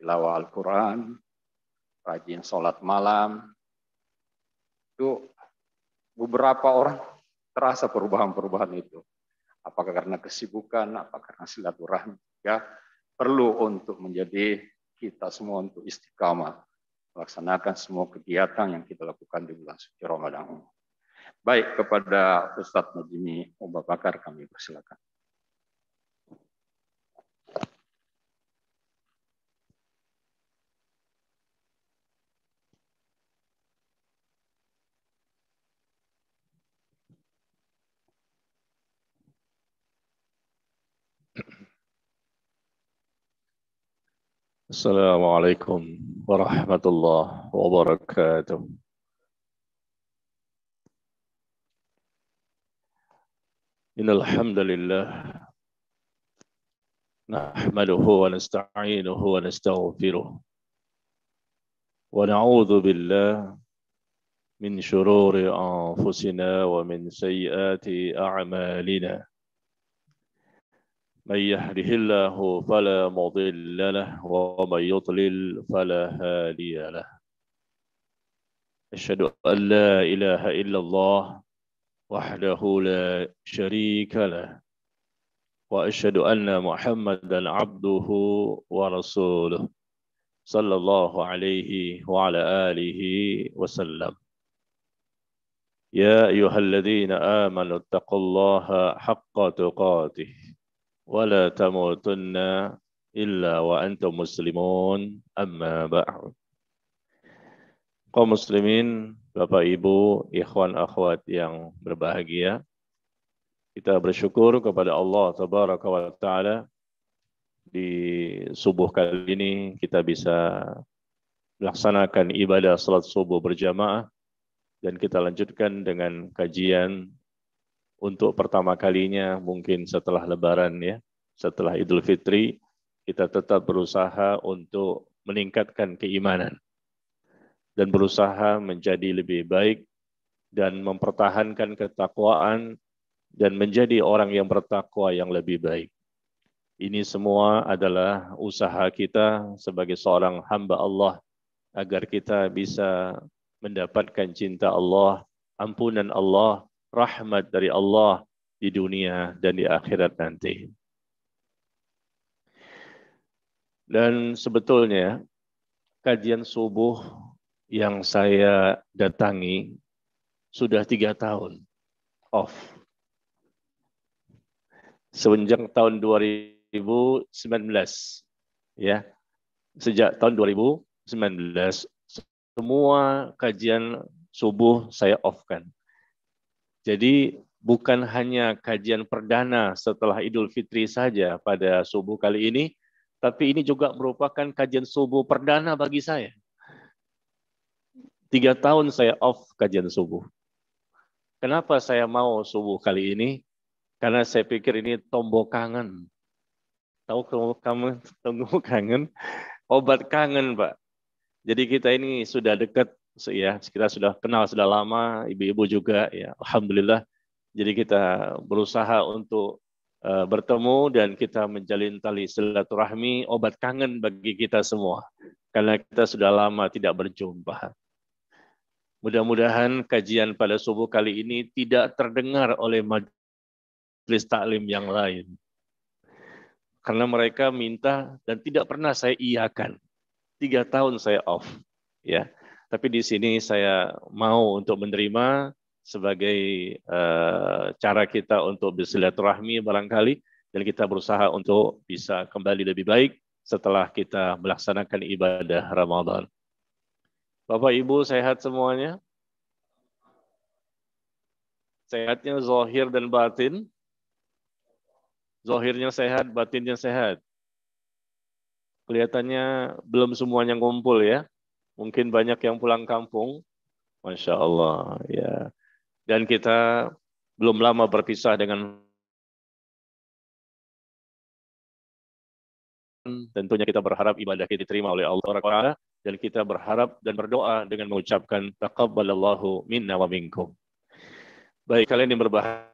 tilawah Al-Quran, rajin sholat malam. Itu beberapa orang terasa perubahan-perubahan itu. Apakah karena kesibukan, apakah karena silaturahmi. Ya, perlu untuk menjadi kita semua untuk istiqamah melaksanakan semua kegiatan yang kita lakukan di bulan suci Ramadan. Baik, kepada Ustadz Najmi Abu Bakar kami persilakan. Assalamualaikum warahmatullahi wabarakatuh. Innal hamdalillah nahmaduhu wa nasta'inuhu wa nastaghfiruh wa na'udzu billahi min shururi anfusina wa min sayyiati a'malina. من يهده الله فلا مضل له ومن يضلل فلا هادي له أشهد أن لا إله إلا الله وحده لا شريك له وأشهد أن محمدا عبده ورسوله صلى الله عليه وعلى آله وسلم يا أيها الذين آمنوا اتقوا الله حق تقاته ولا تموتن إلا وأنتم مسلمون أما بعد. Kaum muslimin, Bapak Ibu, ikhwan akhwat yang berbahagia, kita bersyukur kepada Allah Tabaraka wa Ta'ala di subuh kali ini kita bisa melaksanakan ibadah salat subuh berjamaah dan kita lanjutkan dengan kajian untuk pertama kalinya mungkin setelah Lebaran ya, setelah Idul Fitri, kita tetap berusaha untuk meningkatkan keimanan dan berusaha menjadi lebih baik dan mempertahankan ketakwaan dan menjadi orang yang bertakwa yang lebih baik. Ini semua adalah usaha kita sebagai seorang hamba Allah agar kita bisa mendapatkan cinta Allah, ampunan Allah, rahmat dari Allah di dunia dan di akhirat nanti. Dan sebetulnya kajian subuh yang saya datangi sudah 3 tahun off. Semenjak tahun 2019 ya. Sejak tahun 2019 semua kajian subuh saya off-kan. Jadi bukan hanya kajian perdana setelah Idul Fitri saja pada subuh kali ini, tapi ini juga merupakan kajian subuh perdana bagi saya. 3 tahun saya off kajian subuh. Kenapa saya mau subuh kali ini? Karena saya pikir ini tombol kangen. Tahu kamu tombol kangen? Obat kangen, Pak. Jadi kita ini sudah dekat ya, kita sudah kenal sudah lama, ibu-ibu juga ya, alhamdulillah. Jadi kita berusaha untuk bertemu dan kita menjalin tali silaturahmi, obat kangen bagi kita semua. Karena kita sudah lama tidak berjumpa. Mudah-mudahan kajian pada subuh kali ini tidak terdengar oleh majelis taklim yang lain. Karena mereka minta dan tidak pernah saya iakan. 3 tahun saya off, ya. Tapi di sini saya mau untuk menerima sebagai cara kita untuk bersilaturahmi barangkali, dan kita berusaha untuk bisa kembali lebih baik setelah kita melaksanakan ibadah Ramadan. Bapak Ibu sehat semuanya? Sehatnya zahir dan batin? Zahirnya sehat, batinnya sehat. Kelihatannya belum semuanya ngumpul ya. Mungkin banyak yang pulang kampung. Masya Allah. Ya. Dan kita belum lama berpisah dengan tentunya kita berharap ibadah kita diterima oleh Allah Taala dan kita berharap dan berdoa dengan mengucapkan taqabbalallahu minna wa minkum. Baik, kalian yang berbahagia,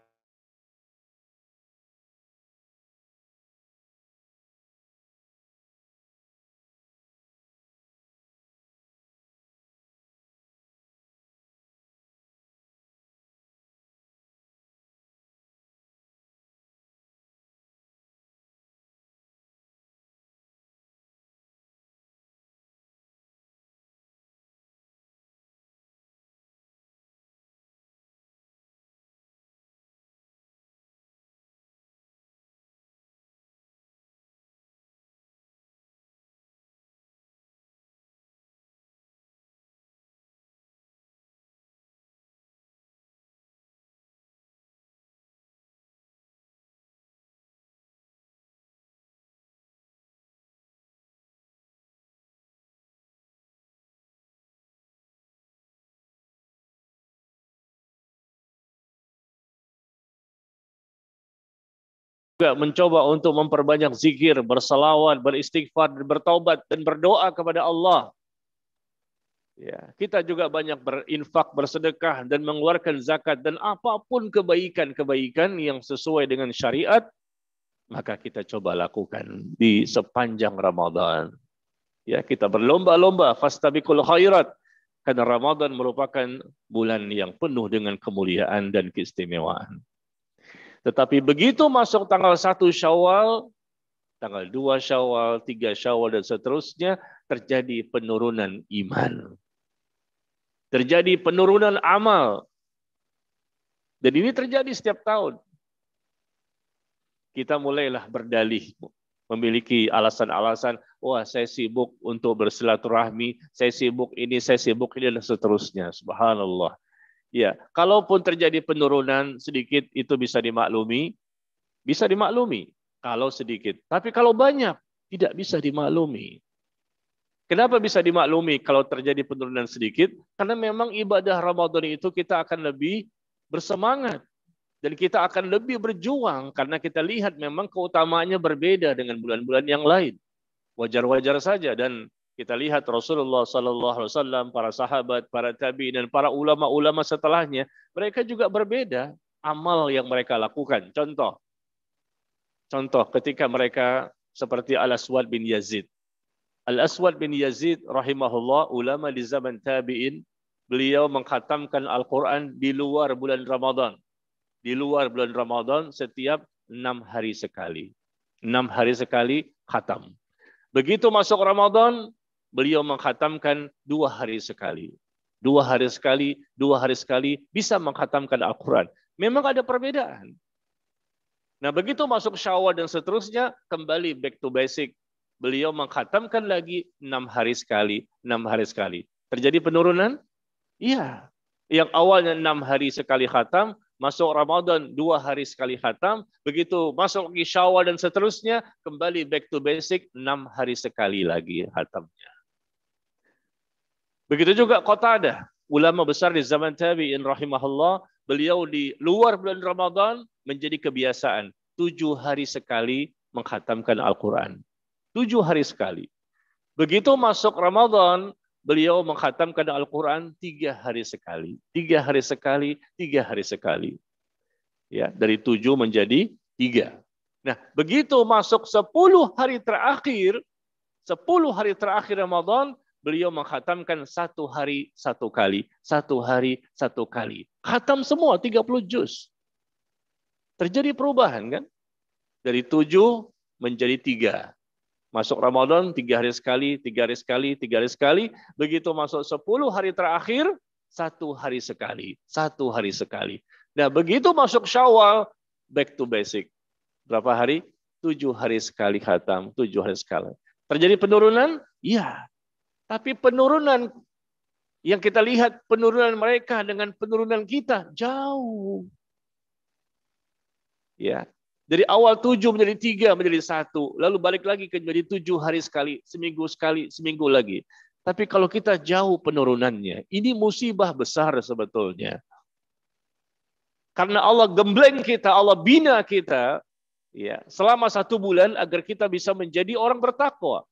juga mencoba untuk memperbanyak zikir, bersalawat, beristighfar, bertaubat, dan berdoa kepada Allah. Ya, kita juga banyak berinfak, bersedekah, dan mengeluarkan zakat, dan apapun kebaikan-kebaikan yang sesuai dengan syariat, maka kita coba lakukan di sepanjang Ramadan. Ya, kita berlomba-lomba, fastabiqul khairat, karena Ramadan merupakan bulan yang penuh dengan kemuliaan dan keistimewaan. Tetapi begitu masuk tanggal 1 Syawal, tanggal 2 Syawal, 3 Syawal, dan seterusnya, terjadi penurunan iman. Terjadi penurunan amal. Dan ini terjadi setiap tahun. Kita mulailah berdalih, memiliki alasan-alasan, wah saya sibuk untuk bersilaturahmi, saya sibuk ini, dan seterusnya. Subhanallah. Ya, kalaupun terjadi penurunan sedikit itu bisa dimaklumi kalau sedikit. Tapi kalau banyak tidak bisa dimaklumi. Kenapa bisa dimaklumi kalau terjadi penurunan sedikit? Karena memang ibadah Ramadan itu kita akan lebih bersemangat dan kita akan lebih berjuang karena kita lihat memang keutamaannya berbeda dengan bulan-bulan yang lain. Wajar-wajar saja dan kita lihat Rasulullah SAW, para sahabat, para tabi'in, dan para ulama-ulama setelahnya, mereka juga berbeda amal yang mereka lakukan. Contoh ketika mereka seperti Al-Aswad bin Yazid. Al-Aswad bin Yazid rahimahullah, ulama di zaman tabi'in, beliau mengkhatamkan Al-Quran di luar bulan Ramadan. Di luar bulan Ramadan setiap 6 hari sekali. 6 hari sekali khatam. Begitu masuk Ramadan, beliau mengkhatamkan 2 hari sekali. 2 hari sekali bisa mengkhatamkan Al-Quran. Memang ada perbedaan. Nah begitu masuk Syawal dan seterusnya, kembali back to basic. Beliau mengkhatamkan lagi 6 hari sekali, 6 hari sekali. Terjadi penurunan? Iya. Yang awalnya 6 hari sekali khatam, masuk Ramadan 2 hari sekali khatam, begitu masuk ke Syawal dan seterusnya, kembali back to basic 6 hari sekali lagi khatamnya. Begitu juga Qatadah, ulama besar di zaman tabi'in rahimahullah, beliau di luar bulan Ramadan menjadi kebiasaan 7 hari sekali mengkhatamkan Al-Quran. 7 hari sekali. Begitu masuk Ramadan, beliau mengkhatamkan Al-Quran 3 hari sekali. 3 hari sekali, 3 hari sekali. Ya, dari 7 menjadi 3. Nah, begitu masuk 10 hari terakhir, 10 hari terakhir Ramadan, beliau mengkhatamkan 1 hari 1 kali, 1 hari 1 kali. Khatam semua 30 juz. Terjadi perubahan kan? Dari 7 menjadi 3. Masuk Ramadan 3 hari sekali, 3 hari sekali, 3 hari sekali. Begitu masuk 10 hari terakhir, 1 hari sekali, 1 hari sekali. Nah, begitu masuk Syawal, back to basic. Berapa hari? 7 hari sekali khatam, 7 hari sekali. Terjadi penurunan? Iya. Tapi penurunan yang kita lihat, penurunan mereka dengan penurunan kita jauh. Ya. Dari awal 7 menjadi 3, menjadi 1. Lalu balik lagi ke menjadi 7 hari sekali, seminggu lagi. Tapi kalau kita jauh penurunannya, ini musibah besar sebetulnya. Karena Allah gembleng kita, Allah bina kita, ya, selama 1 bulan agar kita bisa menjadi orang bertakwa.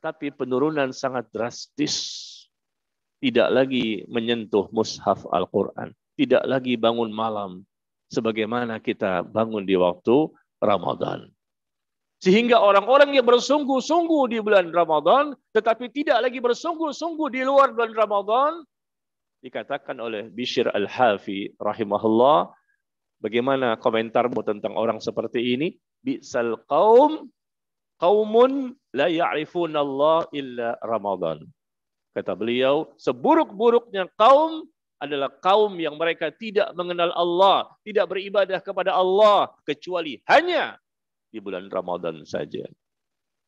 Tapi penurunan sangat drastis. Tidak lagi menyentuh mushaf Al-Quran. Tidak lagi bangun malam sebagaimana kita bangun di waktu Ramadan. Sehingga orang-orang yang bersungguh-sungguh di bulan Ramadan, tetapi tidak lagi bersungguh-sungguh di luar bulan Ramadan, dikatakan oleh Bishr Al-Hafi rahimahullah, bagaimana komentarmu tentang orang seperti ini? Bi'sal qaumun la ya'rifuna Allah illa Ramadan. Kata beliau, seburuk-buruknya kaum adalah kaum yang mereka tidak mengenal Allah, tidak beribadah kepada Allah, kecuali hanya di bulan Ramadan saja.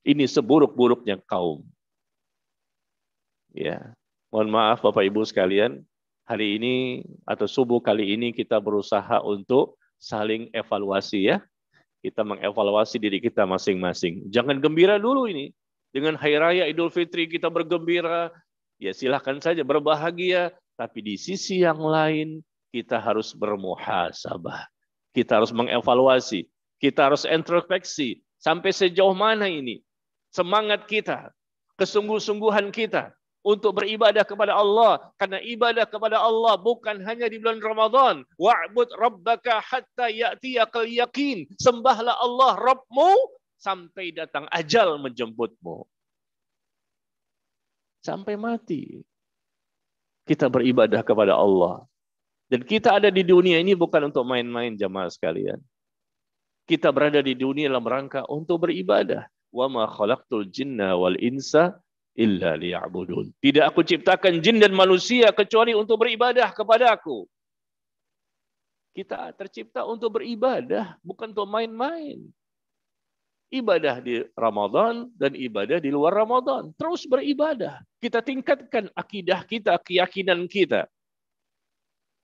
Ini seburuk-buruknya kaum. Ya, mohon maaf Bapak Ibu sekalian, hari ini atau subuh kali ini kita berusaha untuk saling evaluasi ya. Kita mengevaluasi diri kita masing-masing. Jangan gembira dulu ini. Dengan Hari Raya Idul Fitri kita bergembira, ya silahkan saja berbahagia. Tapi di sisi yang lain kita harus bermuhasabah. Kita harus mengevaluasi. Kita harus introspeksi. Sampai sejauh mana ini semangat kita, kesungguh-sungguhan kita untuk beribadah kepada Allah. Karena ibadah kepada Allah bukan hanya di bulan Ramadan. Wa'bud rabbaka hatta ya'tiyakal yaqin. Sembahlah Allah Rabbmu sampai datang ajal menjemputmu. Sampai mati kita beribadah kepada Allah. Dan kita ada di dunia ini bukan untuk main-main, jamaah sekalian. Kita berada di dunia dalam rangka untuk beribadah. Wa ma khalaqtul jinna wal insa illa liya'budun. Tidak aku ciptakan jin dan manusia kecuali untuk beribadah kepada aku. Kita tercipta untuk beribadah, bukan untuk main-main. Ibadah di Ramadan dan ibadah di luar Ramadan. Terus beribadah. Kita tingkatkan akidah kita, keyakinan kita.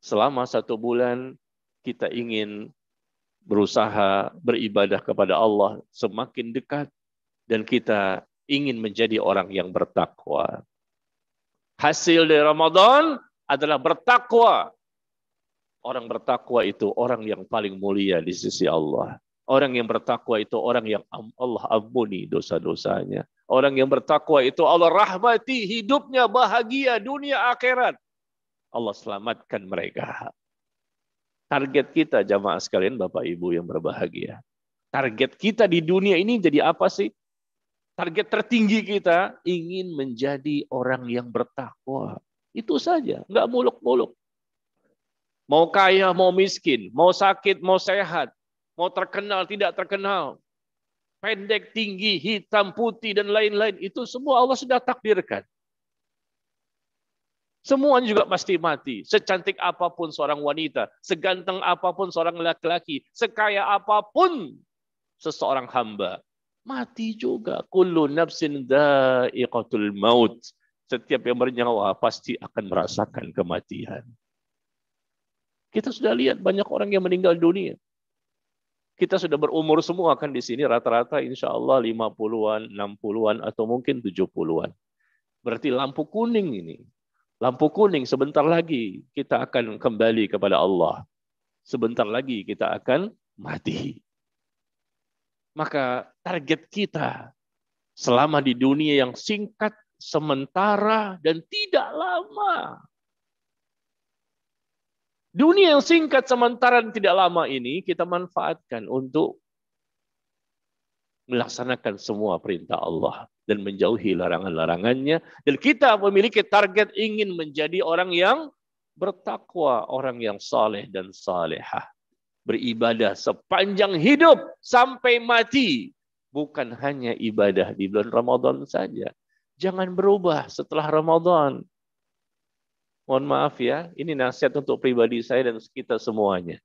Selama 1 bulan kita ingin berusaha beribadah kepada Allah semakin dekat. Dan kita ingin menjadi orang yang bertakwa. Hasil dari Ramadan adalah bertakwa. Orang bertakwa itu orang yang paling mulia di sisi Allah. Orang yang bertakwa itu orang yang Allah ampuni dosa-dosanya. Orang yang bertakwa itu Allah rahmati hidupnya, bahagia dunia akhirat. Allah selamatkan mereka. Target kita jamaah sekalian, Bapak Ibu yang berbahagia. Target kita di dunia ini jadi apa sih? Target tertinggi kita ingin menjadi orang yang bertakwa. Itu saja, nggak muluk-muluk. Mau kaya, mau miskin, mau sakit, mau sehat. Mau terkenal, tidak terkenal. Pendek, tinggi, hitam, putih, dan lain-lain. Itu semua Allah sudah takdirkan. Semuanya juga pasti mati. Secantik apapun seorang wanita. Seganteng apapun seorang laki-laki. Sekaya apapun seseorang hamba. Mati juga. Kullu nafsin dha'iqatul maut. Setiap yang bernyawa pasti akan merasakan kematian. Kita sudah lihat banyak orang yang meninggal dunia. Kita sudah berumur semua kan di sini rata-rata insya Allah 50-an, 60-an atau mungkin 70-an. Berarti lampu kuning ini. Lampu kuning sebentar lagi kita akan kembali kepada Allah. Sebentar lagi kita akan mati. Maka target kita selama di dunia yang singkat, sementara dan tidak lama. Dunia yang singkat, sementara dan tidak lama ini kita manfaatkan untuk melaksanakan semua perintah Allah dan menjauhi larangan-larangannya. Dan kita memiliki target ingin menjadi orang yang bertakwa, orang yang saleh dan salehah. Beribadah sepanjang hidup sampai mati. Bukan hanya ibadah di bulan Ramadan saja. Jangan berubah setelah Ramadan. Mohon maaf ya, ini nasihat untuk pribadi saya dan kita semuanya.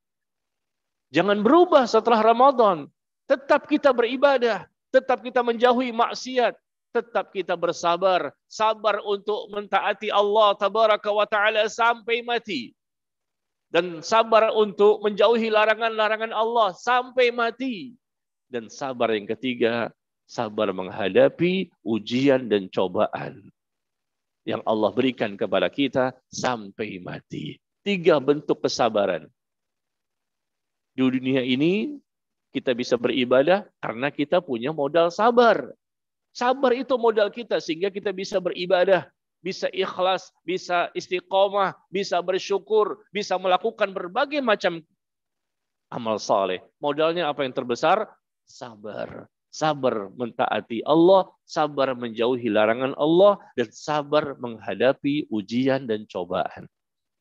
Jangan berubah setelah Ramadan. Tetap kita beribadah, tetap kita menjauhi maksiat, tetap kita bersabar, sabar untuk mentaati Allah tabaraka wa taala sampai mati. Dan sabar untuk menjauhi larangan-larangan Allah sampai mati. Dan sabar yang ketiga, sabar menghadapi ujian dan cobaan yang Allah berikan kepada kita sampai mati. 3 bentuk kesabaran. Di dunia ini kita bisa beribadah karena kita punya modal sabar. Sabar itu modal kita sehingga kita bisa beribadah, bisa ikhlas, bisa istiqomah, bisa bersyukur, bisa melakukan berbagai macam amal saleh. Modalnya apa yang terbesar? Sabar. Sabar mentaati Allah, sabar menjauhi larangan Allah, dan sabar menghadapi ujian dan cobaan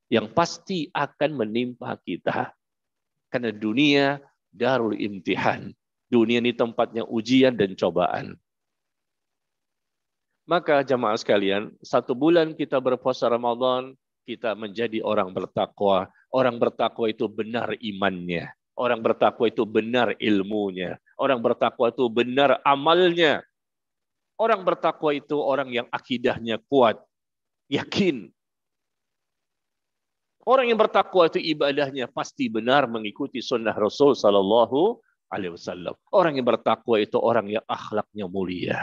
yang pasti akan menimpa kita. Karena dunia darul imtihan. Dunia ini tempatnya ujian dan cobaan. Maka jamaah sekalian, 1 bulan kita berpuasa Ramadan, kita menjadi orang bertakwa. Orang bertakwa itu benar imannya. Orang bertakwa itu benar ilmunya. Orang bertakwa itu benar amalnya. Orang bertakwa itu orang yang akidahnya kuat, yakin. Orang yang bertakwa itu ibadahnya pasti benar mengikuti sunnah Rasul Sallallahu Alaihi Wasallam. Orang yang bertakwa itu orang yang akhlaknya mulia.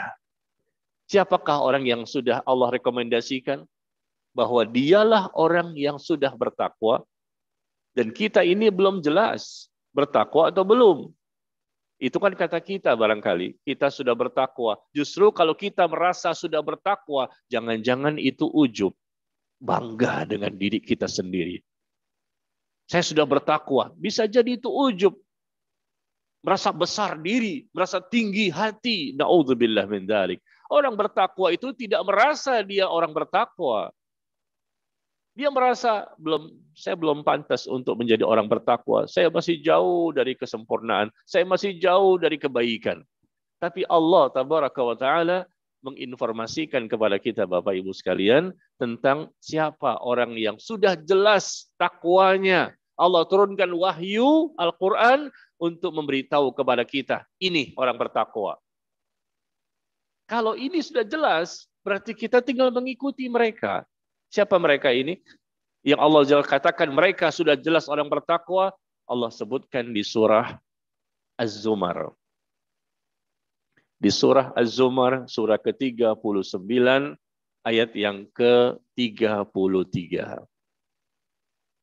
Siapakah orang yang sudah Allah rekomendasikan bahwa dialah orang yang sudah bertakwa? Dan kita ini belum jelas bertakwa atau belum. Itu kan kata kita barangkali, kita sudah bertakwa. Justru kalau kita merasa sudah bertakwa, jangan-jangan itu ujub. Bangga dengan diri kita sendiri. Saya sudah bertakwa, bisa jadi itu ujub. Merasa besar diri, merasa tinggi hati. Na'udzubillah min dzalik. Orang bertakwa itu tidak merasa dia orang bertakwa. Dia merasa saya belum pantas untuk menjadi orang bertakwa. Saya masih jauh dari kesempurnaan. Saya masih jauh dari kebaikan. Tapi Allah tabaraka wa ta'ala menginformasikan kepada kita Bapak Ibu sekalian tentang siapa orang yang sudah jelas takwanya. Allah turunkan wahyu Al-Quran untuk memberitahu kepada kita, ini orang bertakwa. Kalau ini sudah jelas, berarti kita tinggal mengikuti mereka. Siapa mereka ini? Yang Allah katakan mereka sudah jelas orang bertakwa, Allah sebutkan di surah Az-Zumar. Di surah Az-Zumar, surah ke-39, ayat yang ke-33.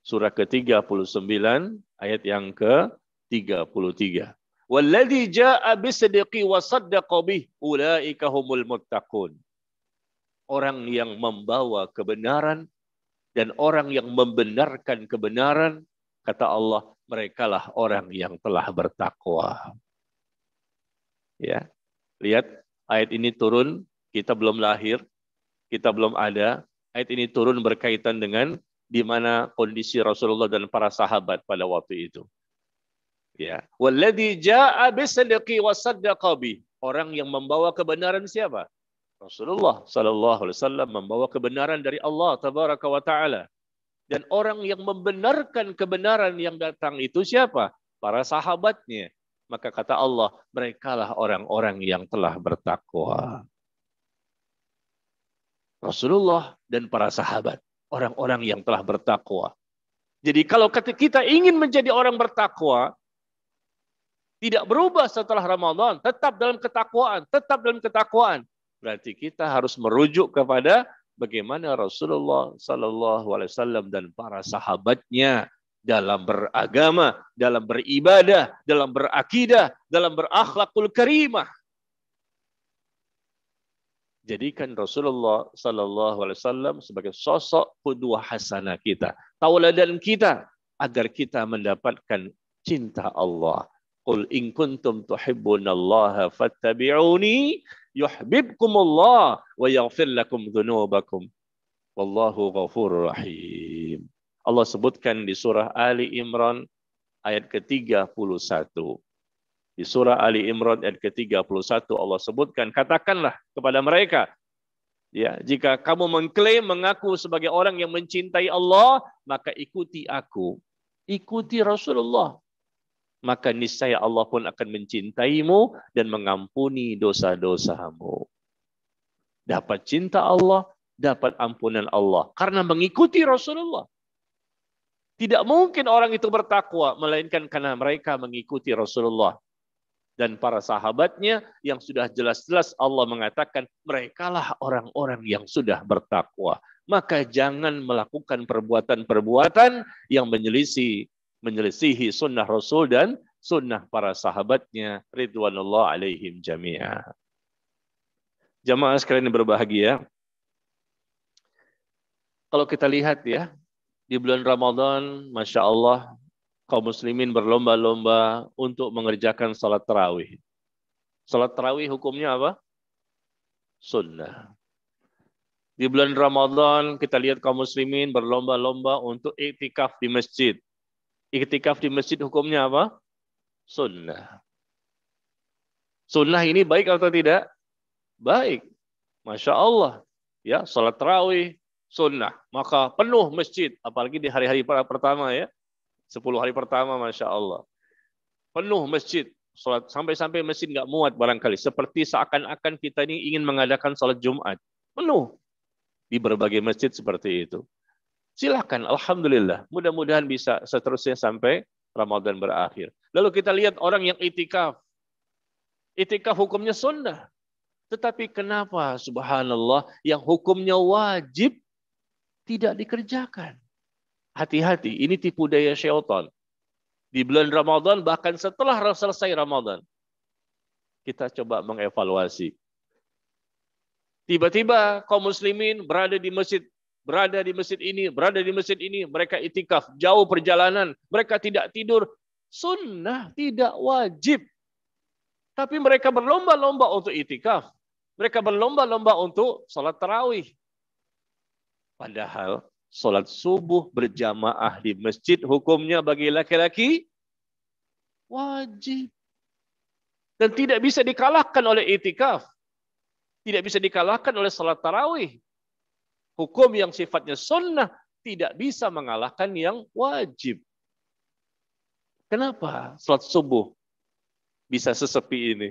Surah ke-39, ayat yang ke-33. Walladzi jaa'a bisidqi wa saddaqa bih ulaika humul muttaqun. Orang yang membawa kebenaran dan orang yang membenarkan kebenaran, kata Allah, merekalah orang yang telah bertakwa. Ya. Lihat, ayat ini turun, kita belum lahir, kita belum ada. Ayat ini turun berkaitan dengan di mana kondisi Rasulullah dan para sahabat pada waktu itu. Ya, walladzi jaa'a bisidqi wa saddaqa bih. Orang yang membawa kebenaran siapa? Rasulullah sallallahu alaihi wasallam membawa kebenaran dari Allah tabaraka wa taala. Dan orang yang membenarkan kebenaran yang datang itu siapa? Para sahabatnya. Maka kata Allah, merekalah orang-orang yang telah bertakwa. Rasulullah dan para sahabat, orang-orang yang telah bertakwa. Jadi kalau kita ingin menjadi orang bertakwa, tidak berubah setelah Ramadan, tetap dalam ketakwaan, tetap dalam ketakwaan. Berarti kita harus merujuk kepada bagaimana Rasulullah Sallallahu Alaihi Wasallam dan para sahabatnya dalam beragama, dalam beribadah, dalam berakidah, dalam berakhlakul karimah. Jadikan Rasulullah Sallallahu Alaihi Wasallam sebagai sosok qudwah hasanah kita, tauladan kita, agar kita mendapatkan cinta Allah. Qul in kuntum tuhibbunallaha fattabi'uni yuhibbukumullah wa yaghfir lakum dzunubakum wallahu ghafurur rahim. Allah sebutkan di surah Ali Imran ayat ke-31. Di surah Ali Imran ayat ke-31 Allah sebutkan, katakanlah kepada mereka, ya, jika kamu mengklaim mengaku sebagai orang yang mencintai Allah, maka ikuti aku, ikuti Rasulullah. Maka niscaya Allah pun akan mencintaimu dan mengampuni dosa-dosamu. Dapat cinta Allah, dapat ampunan Allah karena mengikuti Rasulullah. Tidak mungkin orang itu bertakwa melainkan karena mereka mengikuti Rasulullah dan para sahabatnya yang sudah jelas-jelas Allah mengatakan merekalah orang-orang yang sudah bertakwa. Maka jangan melakukan perbuatan-perbuatan yang menyelisihi sunnah Rasul dan sunnah para sahabatnya ridwanullah alaihim jami'ah. Jamaah sekalian yang berbahagia, kalau kita lihat ya, di bulan Ramadan, Masya Allah, kaum muslimin berlomba-lomba untuk mengerjakan salat tarawih. Salat tarawih hukumnya apa? Sunnah. Di bulan Ramadan, kita lihat kaum muslimin berlomba-lomba untuk iktikaf di masjid. Iktikaf di masjid hukumnya apa? Sunnah. Sunnah ini baik atau tidak? Baik. Masya Allah. Ya, salat tarawih, sunnah. Maka penuh masjid. Apalagi di hari-hari pertama ya. 10 hari pertama, Masya Allah. Penuh masjid. Salat, sampai-sampai masjid nggak muat barangkali. Seperti seakan-akan kita ini ingin mengadakan salat Jumat. Penuh. Di berbagai masjid seperti itu. Silakan, alhamdulillah. Mudah-mudahan bisa seterusnya sampai Ramadan berakhir. Lalu kita lihat orang yang itikaf. Itikaf hukumnya sunnah. Tetapi kenapa subhanallah yang hukumnya wajib tidak dikerjakan? Hati-hati, ini tipu daya syaitan. Di bulan Ramadan bahkan setelah selesai Ramadan. Kita coba mengevaluasi. Tiba-tiba kaum muslimin berada di masjid ini, mereka itikaf, jauh perjalanan, mereka tidak tidur. Sunnah, tidak wajib. Tapi mereka berlomba-lomba untuk itikaf. Mereka berlomba-lomba untuk sholat tarawih. Padahal sholat subuh berjamaah di masjid hukumnya bagi laki-laki wajib. Dan tidak bisa dikalahkan oleh itikaf. Tidak bisa dikalahkan oleh sholat tarawih. Hukum yang sifatnya sunnah tidak bisa mengalahkan yang wajib. Kenapa sholat subuh bisa sesepi ini?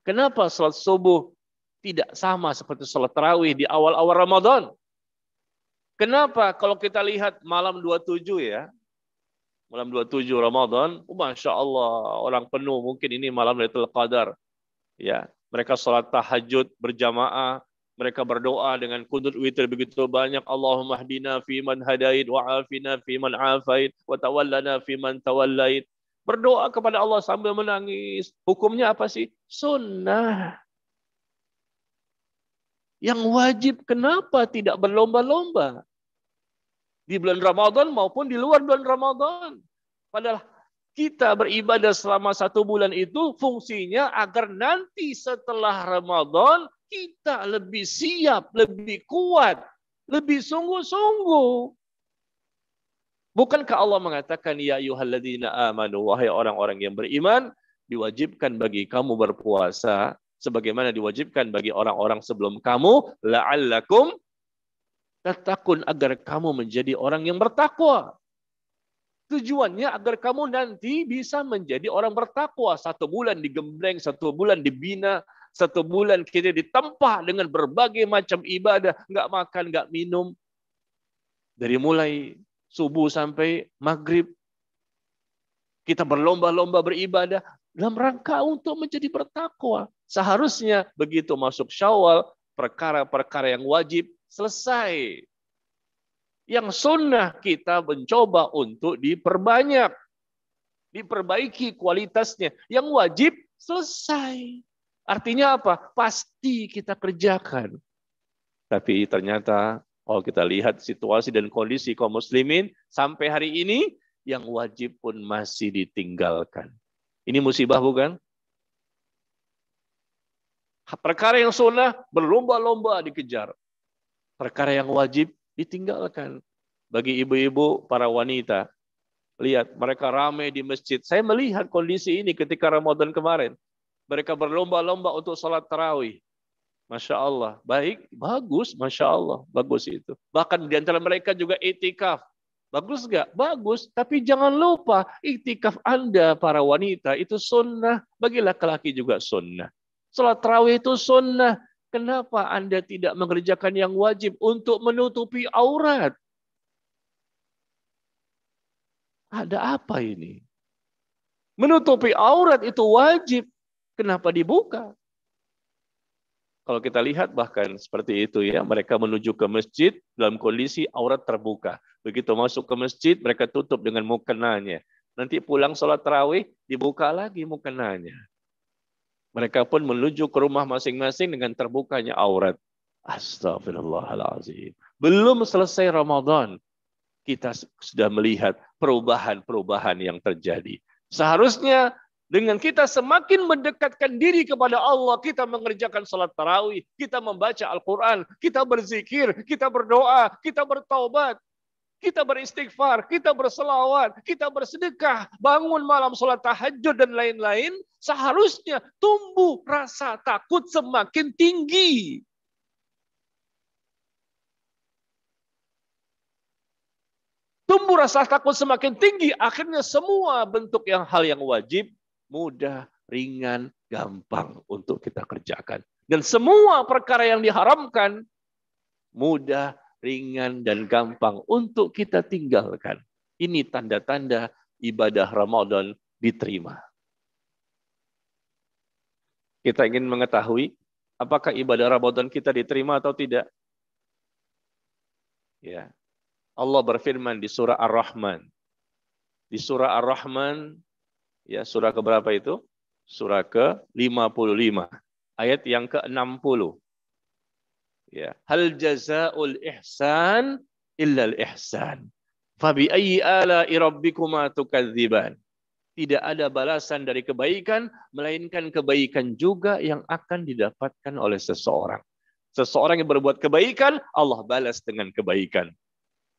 Kenapa sholat subuh tidak sama seperti sholat tarawih di awal-awal Ramadan? Kenapa kalau kita lihat malam 27 ya, malam 27 Ramadan, Masya Allah, orang penuh, mungkin ini malam Lailatul Qadar. Ya, mereka sholat tahajud berjamaah, mereka berdoa dengan qunut witir begitu banyak. Allahumma hdina fi man hadait, wa afina fi man afait, wa tawallana fi man tawallait. Berdoa kepada Allah sambil menangis. Hukumnya apa sih? Sunnah. Yang wajib kenapa tidak berlomba-lomba? Di bulan Ramadan maupun di luar bulan Ramadan. Padahal kita beribadah selama 1 bulan itu fungsinya agar nanti setelah Ramadan kita lebih siap, lebih kuat, lebih sungguh-sungguh. Bukankah Allah mengatakan, ya ayyuhalladzina amanu, wahai orang-orang yang beriman, diwajibkan bagi kamu berpuasa sebagaimana diwajibkan bagi orang-orang sebelum kamu, la'allakum tattaqun, agar kamu menjadi orang yang bertakwa. Tujuannya agar kamu nanti bisa menjadi orang bertakwa. 1 bulan digembleng, 1 bulan dibina, 1 bulan kita ditempa dengan berbagai macam ibadah. Nggak makan, nggak minum. Dari mulai subuh sampai maghrib. Kita berlomba-lomba beribadah dalam rangka untuk menjadi bertakwa. Seharusnya begitu masuk Syawal, perkara-perkara yang wajib selesai. Yang sunnah kita mencoba untuk diperbanyak. Diperbaiki kualitasnya. Yang wajib selesai. Artinya apa? Pasti kita kerjakan. Tapi ternyata kalau kita lihat situasi dan kondisi kaum muslimin sampai hari ini, yang wajib pun masih ditinggalkan. Ini musibah bukan? Perkara yang sunnah berlomba-lomba dikejar. Perkara yang wajib ditinggalkan. Bagi ibu-ibu, para wanita, lihat mereka ramai di masjid. Saya melihat kondisi ini ketika Ramadan kemarin. Mereka berlomba-lomba untuk sholat tarawih. Masya Allah, baik, bagus, Masya Allah, bagus itu. Bahkan di antara mereka juga itikaf. Bagus nggak? Bagus, tapi jangan lupa itikaf Anda para wanita itu sunnah, bagi laki-laki juga sunnah. Sholat tarawih itu sunnah. Kenapa Anda tidak mengerjakan yang wajib untuk menutupi aurat? Ada apa ini? Menutupi aurat itu wajib. Kenapa dibuka? Kalau kita lihat bahkan seperti itu ya, mereka menuju ke masjid dalam kondisi aurat terbuka. Begitu masuk ke masjid, mereka tutup dengan mukenanya. Nanti pulang sholat tarawih, dibuka lagi mukenanya. Mereka pun menuju ke rumah masing-masing dengan terbukanya aurat. Astagfirullahaladzim. Belum selesai Ramadan, kita sudah melihat perubahan-perubahan yang terjadi. Seharusnya dengan kita semakin mendekatkan diri kepada Allah, kita mengerjakan salat tarawih, kita membaca Al-Quran, kita berzikir, kita berdoa, kita bertaubat, kita beristighfar, kita berselawat, kita bersedekah, bangun malam salat tahajud dan lain-lain, seharusnya tumbuh rasa takut semakin tinggi. Tumbuh rasa takut semakin tinggi, akhirnya semua bentuk hal yang wajib mudah, ringan, gampang untuk kita kerjakan. Dan semua perkara yang diharamkan mudah, ringan, dan gampang untuk kita tinggalkan. Ini tanda-tanda ibadah Ramadan diterima. Kita ingin mengetahui apakah ibadah Ramadan kita diterima atau tidak. Ya. Allah berfirman di surah Ar-Rahman. Di surah Ar-Rahman, ya, surah keberapa itu? Surah ke-55. Ayat yang ke-60. Ya. Hal jazaa'ul ihsan illal ihsan. Fabi ayyi ala'i rabbikuma tukadziban. Tidak ada balasan dari kebaikan, melainkan kebaikan juga yang akan didapatkan oleh seseorang. Seseorang yang berbuat kebaikan, Allah balas dengan kebaikan.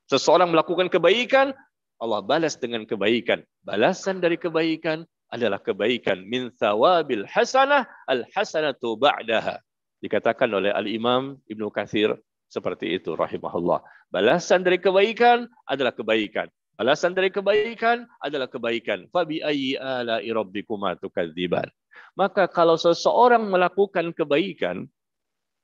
Seseorang melakukan kebaikan, Allah balas dengan kebaikan. Balasan dari kebaikan adalah kebaikan. Min thawabil hasanah, al-hasanatu ba'daha. Dikatakan oleh Al-Imam Ibnu Katsir seperti itu, rahimahullah. Balasan dari kebaikan adalah kebaikan. Balasan dari kebaikan adalah kebaikan. Fabi ayyi ala'i rabbikuma tukadziban. Maka kalau seseorang melakukan kebaikan,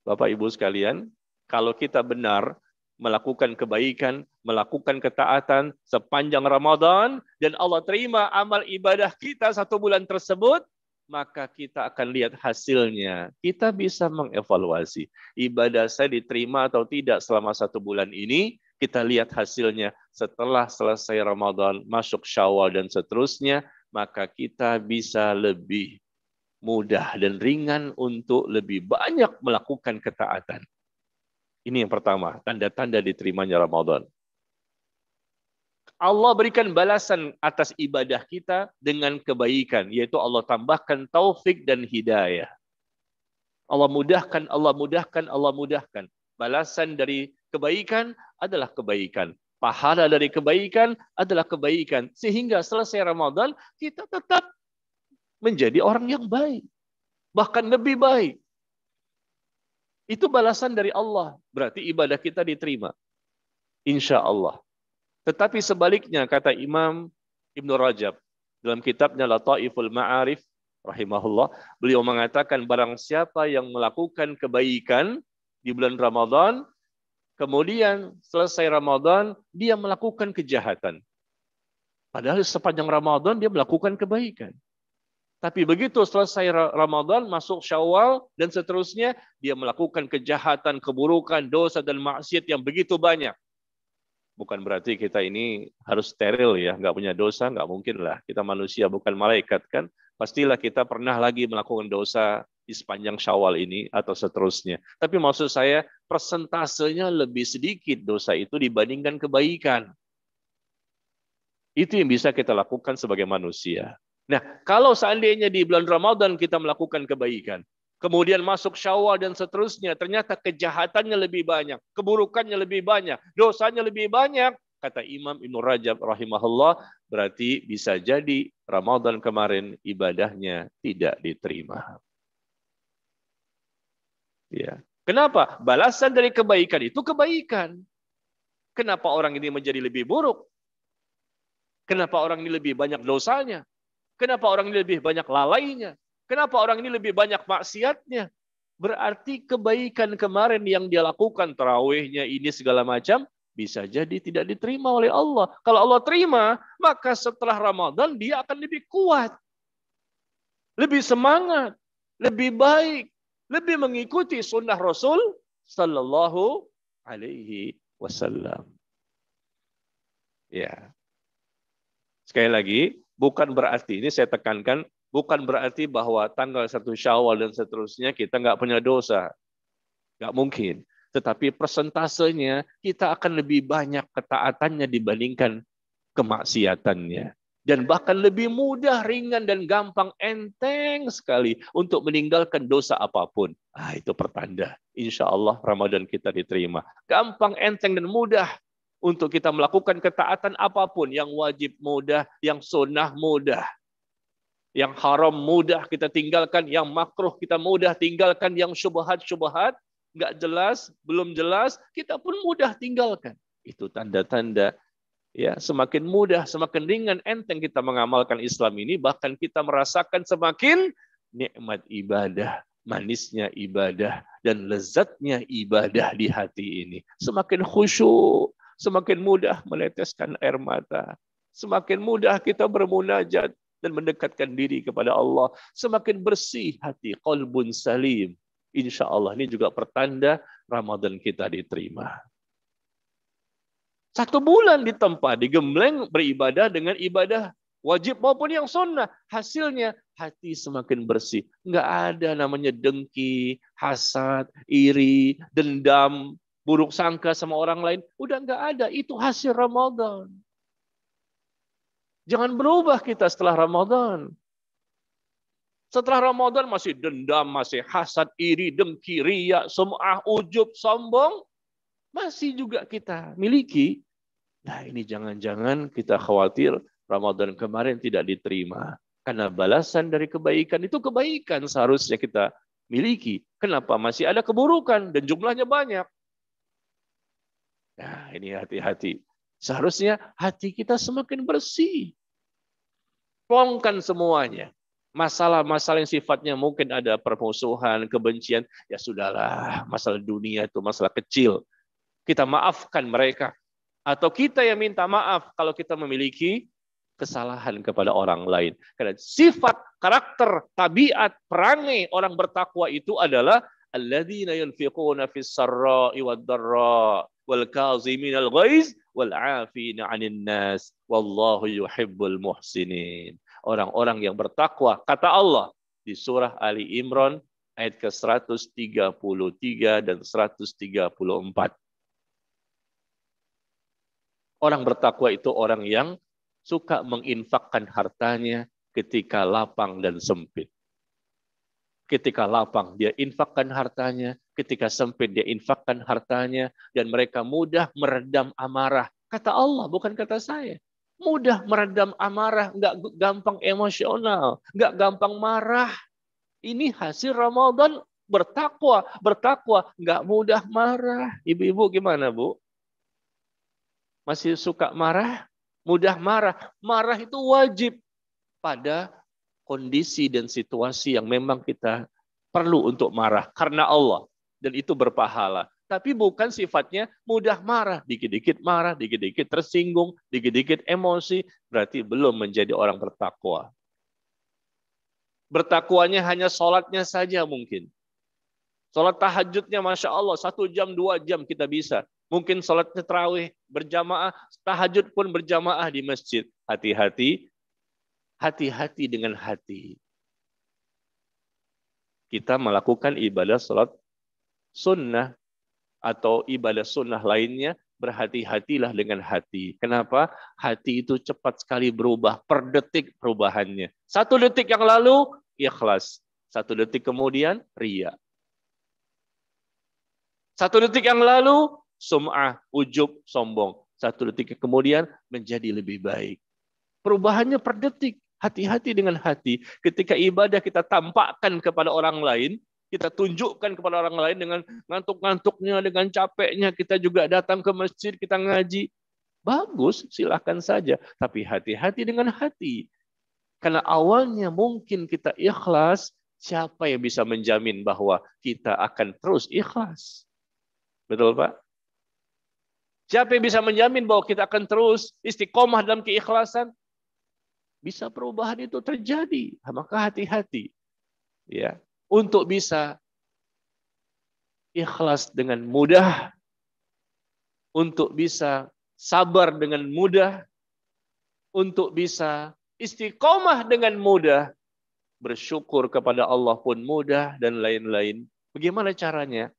Bapak Ibu sekalian, kalau kita benar melakukan kebaikan, melakukan ketaatan sepanjang Ramadan, dan Allah terima amal ibadah kita 1 bulan tersebut, maka kita akan lihat hasilnya. Kita bisa mengevaluasi. Ibadah saya diterima atau tidak selama 1 bulan ini, kita lihat hasilnya setelah selesai Ramadan, masuk Syawal dan seterusnya, maka kita bisa lebih mudah dan ringan untuk lebih banyak melakukan ketaatan. Ini yang pertama, tanda-tanda diterimanya Ramadan. Allah berikan balasan atas ibadah kita dengan kebaikan, yaitu Allah tambahkan taufik dan hidayah. Allah mudahkan, Allah mudahkan, Allah mudahkan. Balasan dari kebaikan adalah kebaikan. Pahala dari kebaikan adalah kebaikan. Sehingga selesai Ramadan, kita tetap menjadi orang yang baik. Bahkan lebih baik. Itu balasan dari Allah. Berarti ibadah kita diterima. Insya Allah. Tetapi sebaliknya, kata Imam Ibn Rajab, dalam kitabnya Lataiful Ma'arif, rahimahullah, beliau mengatakan barang siapa yang melakukan kebaikan di bulan Ramadan, kemudian selesai Ramadan, dia melakukan kejahatan. Padahal sepanjang Ramadan dia melakukan kebaikan. Tapi begitu selesai Ramadan, masuk Syawal, dan seterusnya, dia melakukan kejahatan, keburukan, dosa, dan maksiat yang begitu banyak. Bukan berarti kita ini harus steril ya, nggak punya dosa, nggak mungkin lah. Kita manusia, bukan malaikat kan. Pastilah kita pernah lagi melakukan dosa di sepanjang Syawal ini atau seterusnya. Tapi maksud saya, persentasenya lebih sedikit dosa itu dibandingkan kebaikan. Itu yang bisa kita lakukan sebagai manusia. Nah, kalau seandainya di bulan Ramadan kita melakukan kebaikan, kemudian masuk Syawal dan seterusnya, ternyata kejahatannya lebih banyak, keburukannya lebih banyak, dosanya lebih banyak, kata Imam Ibn Rajab rahimahullah, berarti bisa jadi Ramadan kemarin ibadahnya tidak diterima. Ya. Kenapa? Balasan dari kebaikan itu kebaikan. Kenapa orang ini menjadi lebih buruk? Kenapa orang ini lebih banyak dosanya? Kenapa orang ini lebih banyak lalainya? Kenapa orang ini lebih banyak maksiatnya? Berarti kebaikan kemarin yang dia lakukan, tarawihnya ini segala macam, bisa jadi tidak diterima oleh Allah. Kalau Allah terima, maka setelah Ramadan dia akan lebih kuat, lebih semangat, lebih baik, lebih mengikuti sunnah Rasul Sallallahu Alaihi Wasallam. Ya. Sekali lagi, bukan berarti, ini saya tekankan, bukan berarti bahwa tanggal 1 Syawal dan seterusnya kita nggak punya dosa. Nggak mungkin. Tetapi persentasenya kita akan lebih banyak ketaatannya dibandingkan kemaksiatannya. Dan bahkan lebih mudah, ringan, dan gampang, enteng sekali untuk meninggalkan dosa apapun. Itu pertanda. Insya Allah Ramadan kita diterima. Gampang, enteng, dan mudah untuk kita melakukan ketaatan apapun, yang wajib mudah, yang sunnah mudah, yang haram mudah kita tinggalkan, yang makruh kita mudah tinggalkan, yang syubhat-syubhat, nggak jelas, belum jelas, kita pun mudah tinggalkan. Itu tanda-tanda ya, semakin mudah, semakin ringan, enteng kita mengamalkan Islam ini, bahkan kita merasakan semakin nikmat ibadah, manisnya ibadah, dan lezatnya ibadah di hati ini. Semakin khusyuk, semakin mudah meneteskan air mata. Semakin mudah kita bermunajat dan mendekatkan diri kepada Allah. Semakin bersih hati, qalbun salim. Insya Allah ini juga pertanda Ramadan kita diterima. 1 bulan ditempa, digembleng beribadah dengan ibadah wajib maupun yang sunnah. Hasilnya hati semakin bersih. Nggak ada namanya dengki, hasad, iri, dendam, buruk sangka sama orang lain. Udah nggak ada. Itu hasil Ramadan. Jangan berubah kita setelah Ramadan. Setelah Ramadan masih dendam, masih hasad, iri, dengki, riya, sum'ah, ujub, sombong. Masih juga kita miliki. Nah ini jangan-jangan kita khawatir Ramadan kemarin tidak diterima. Karena balasan dari kebaikan itu kebaikan seharusnya kita miliki. Kenapa masih ada keburukan dan jumlahnya banyak? Nah ini hati-hati. Seharusnya hati kita semakin bersih. Plongkan semuanya. Masalah-masalah yang sifatnya mungkin ada permusuhan, kebencian, ya sudahlah, masalah dunia itu masalah kecil. Kita maafkan mereka. Atau kita yang minta maaf kalau kita memiliki kesalahan kepada orang lain. Karena sifat, karakter, tabiat, perangai orang bertakwa itu adalah alladzina yunfiquna fis sarra'i wad dharra wal kaziminal ghaiz wal 'afina 'anil nas wallahu yuhibbul muhsinin. Orang-orang yang bertakwa, kata Allah di surah Ali Imran ayat ke-133 dan 134. Orang bertakwa itu orang yang suka menginfakkan hartanya ketika lapang dan sempit. Ketika lapang dia infakkan hartanya, ketika sempit dia infakkan hartanya, dan mereka mudah meredam amarah. Kata Allah, bukan kata saya. Mudah meredam amarah, nggak gampang emosional, nggak gampang marah. Ini hasil Ramadan bertakwa, nggak mudah marah. Ibu-ibu gimana, Bu? Masih suka marah? Mudah marah. Marah itu wajib pada kondisi dan situasi yang memang kita perlu untuk marah karena Allah. Dan itu berpahala. Tapi bukan sifatnya mudah marah. Dikit-dikit marah, dikit-dikit tersinggung, dikit-dikit emosi. Berarti belum menjadi orang bertakwa. Bertakwanya hanya sholatnya saja mungkin. Sholat tahajudnya Masya Allah, 1 jam, 2 jam kita bisa. Mungkin sholatnya tarawih berjamaah, tahajud pun berjamaah di masjid. Hati-hati, hati-hati dengan hati. Kita melakukan ibadah sholat sunnah atau ibadah sunnah lainnya, berhati-hatilah dengan hati. Kenapa? Hati itu cepat sekali berubah, per detik perubahannya. 1 detik yang lalu, ikhlas. 1 detik kemudian, riya. 1 detik yang lalu, sum'ah, ujub, sombong. 1 detik kemudian, menjadi lebih baik. Perubahannya per detik. Hati-hati dengan hati. Ketika ibadah kita tampakkan kepada orang lain, kita tunjukkan kepada orang lain dengan ngantuk-ngantuknya, dengan capeknya, kita juga datang ke masjid, kita ngaji. Bagus, silakan saja. Tapi hati-hati dengan hati. Karena awalnya mungkin kita ikhlas, siapa yang bisa menjamin bahwa kita akan terus ikhlas? Betul, Pak? Siapa yang bisa menjamin bahwa kita akan terus istiqomah dalam keikhlasan? Bisa perubahan itu terjadi. Maka hati-hati. Ya. Untuk bisa ikhlas dengan mudah, untuk bisa sabar dengan mudah, untuk bisa istiqomah dengan mudah, bersyukur kepada Allah pun mudah, dan lain-lain. Bagaimana caranya?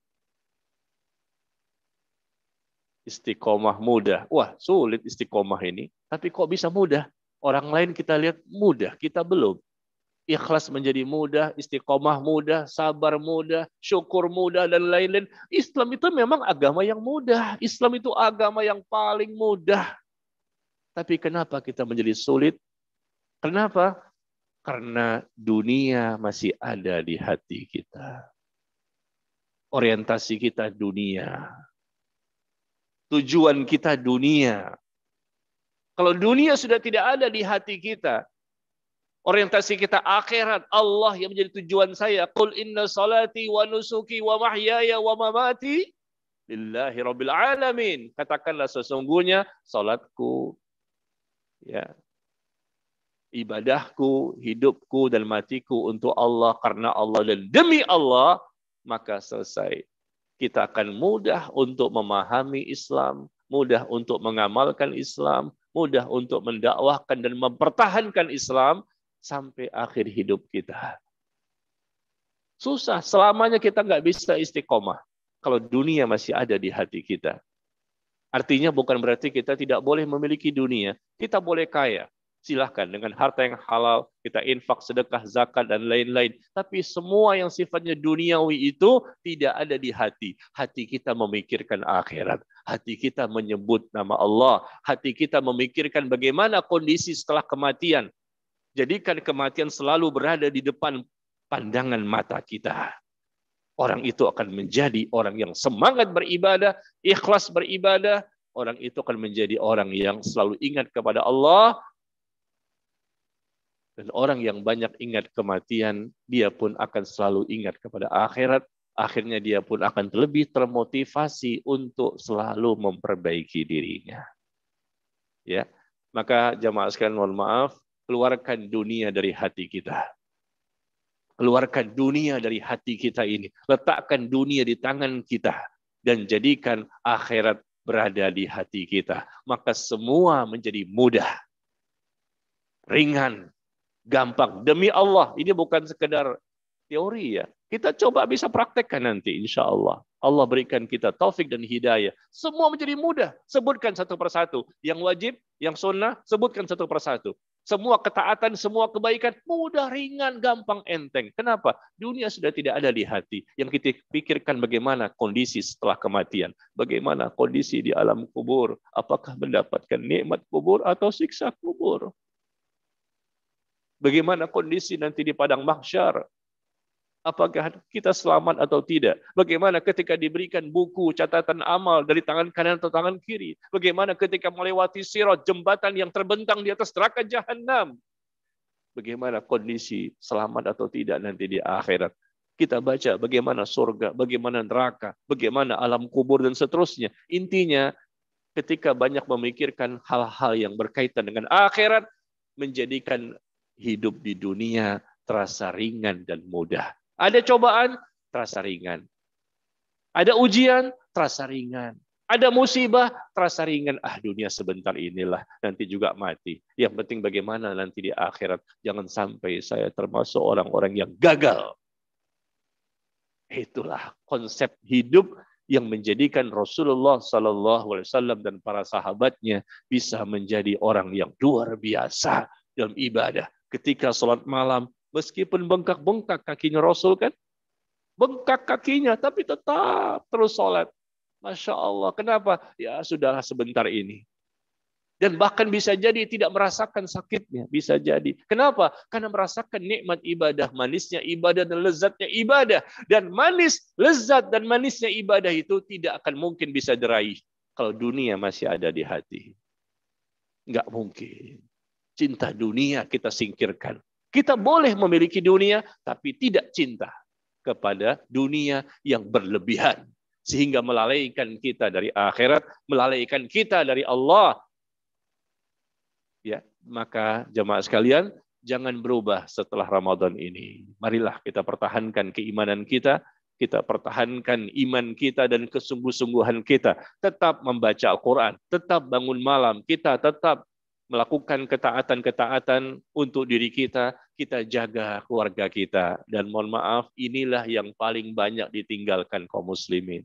Istiqomah mudah. Wah, sulit istiqomah ini. Tapi kok bisa mudah? Orang lain kita lihat mudah, kita belum. Ikhlas menjadi mudah, istiqomah mudah, sabar mudah, syukur mudah, dan lain-lain. Islam itu memang agama yang mudah. Islam itu agama yang paling mudah. Tapi kenapa kita menjadi sulit? Kenapa? Karena dunia masih ada di hati kita. Orientasi kita dunia. Tujuan kita dunia. Kalau dunia sudah tidak ada di hati kita, orientasi kita akhirat, Allah yang menjadi tujuan saya. Qul inna salati wa nusuki wa mahyaya wa mamati lillahi rabbil alamin. Katakanlah sesungguhnya salatku, ya, ibadahku, hidupku dan matiku untuk Allah, karena Allah dan demi Allah, maka selesai. Kita akan mudah untuk memahami Islam, mudah untuk mengamalkan Islam, mudah untuk mendakwahkan dan mempertahankan Islam sampai akhir hidup kita. Susah, selamanya kita nggak bisa istiqomah kalau dunia masih ada di hati kita. Artinya bukan berarti kita tidak boleh memiliki dunia. Kita boleh kaya. Silahkan dengan harta yang halal, kita infak, sedekah, zakat, dan lain-lain. Tapi semua yang sifatnya duniawi itu tidak ada di hati. Hati kita memikirkan akhirat. Hati kita menyebut nama Allah. Hati kita memikirkan bagaimana kondisi setelah kematian. Jadikan kematian selalu berada di depan pandangan mata kita. Orang itu akan menjadi orang yang semangat beribadah, ikhlas beribadah. Orang itu akan menjadi orang yang selalu ingat kepada Allah. Dan orang yang banyak ingat kematian, dia pun akan selalu ingat kepada akhirat. Akhirnya dia pun akan lebih termotivasi untuk selalu memperbaiki dirinya. Ya, maka jamaah sekalian mohon maaf, keluarkan dunia dari hati kita. Keluarkan dunia dari hati kita ini. Letakkan dunia di tangan kita. Dan jadikan akhirat berada di hati kita. Maka semua menjadi mudah. Ringan. Gampang. Demi Allah. Ini bukan sekedar teori ya. Kita coba bisa praktekkan nanti insya Allah. Allah berikan kita taufik dan hidayah. Semua menjadi mudah. Sebutkan satu persatu. Yang wajib, yang sunnah, sebutkan satu persatu. Semua ketaatan, semua kebaikan, mudah, ringan, gampang, enteng. Kenapa? Dunia sudah tidak ada di hati. Yang kita pikirkan bagaimana kondisi setelah kematian. Bagaimana kondisi di alam kubur. Apakah mendapatkan nikmat kubur atau siksa kubur. Bagaimana kondisi nanti di padang mahsyar. Apakah kita selamat atau tidak? Bagaimana ketika diberikan buku catatan amal dari tangan kanan atau tangan kiri? Bagaimana ketika melewati sirat, jembatan yang terbentang di atas neraka jahanam? Bagaimana kondisi selamat atau tidak nanti di akhirat? Kita baca bagaimana surga, bagaimana neraka, bagaimana alam kubur dan seterusnya. Intinya ketika banyak memikirkan hal-hal yang berkaitan dengan akhirat, menjadikan hidup di dunia terasa ringan dan mudah. Ada cobaan, terasa ringan. Ada ujian, terasa ringan. Ada musibah, terasa ringan. Dunia sebentar inilah, nanti juga mati. Yang penting bagaimana nanti di akhirat. Jangan sampai saya termasuk orang-orang yang gagal. Itulah konsep hidup yang menjadikan Rasulullah SAW dan para sahabatnya bisa menjadi orang yang luar biasa dalam ibadah. Ketika sholat malam, meskipun bengkak-bengkak kakinya Rasul kan, bengkak kakinya, tapi tetap terus sholat. Masya Allah, kenapa? Ya sudah sebentar ini. Dan bahkan bisa jadi tidak merasakan sakitnya, bisa jadi. Kenapa? Karena merasakan nikmat ibadah, manisnya ibadah dan lezatnya ibadah. Dan manis, lezat dan manisnya ibadah itu tidak akan mungkin bisa diraih kalau dunia masih ada di hati. Enggak mungkin. Cinta dunia kita singkirkan. Kita boleh memiliki dunia, tapi tidak cinta kepada dunia yang berlebihan. Sehingga melalaikan kita dari akhirat, melalaikan kita dari Allah. Ya, maka jemaah sekalian, jangan berubah setelah Ramadan ini. Marilah kita pertahankan keimanan kita pertahankan iman kita dan kesungguh-sungguhan kita. Tetap membaca Al-Quran, tetap bangun malam, kita tetap melakukan ketaatan-ketaatan untuk diri kita, kita jaga keluarga kita. Dan mohon maaf, inilah yang paling banyak ditinggalkan kaum muslimin.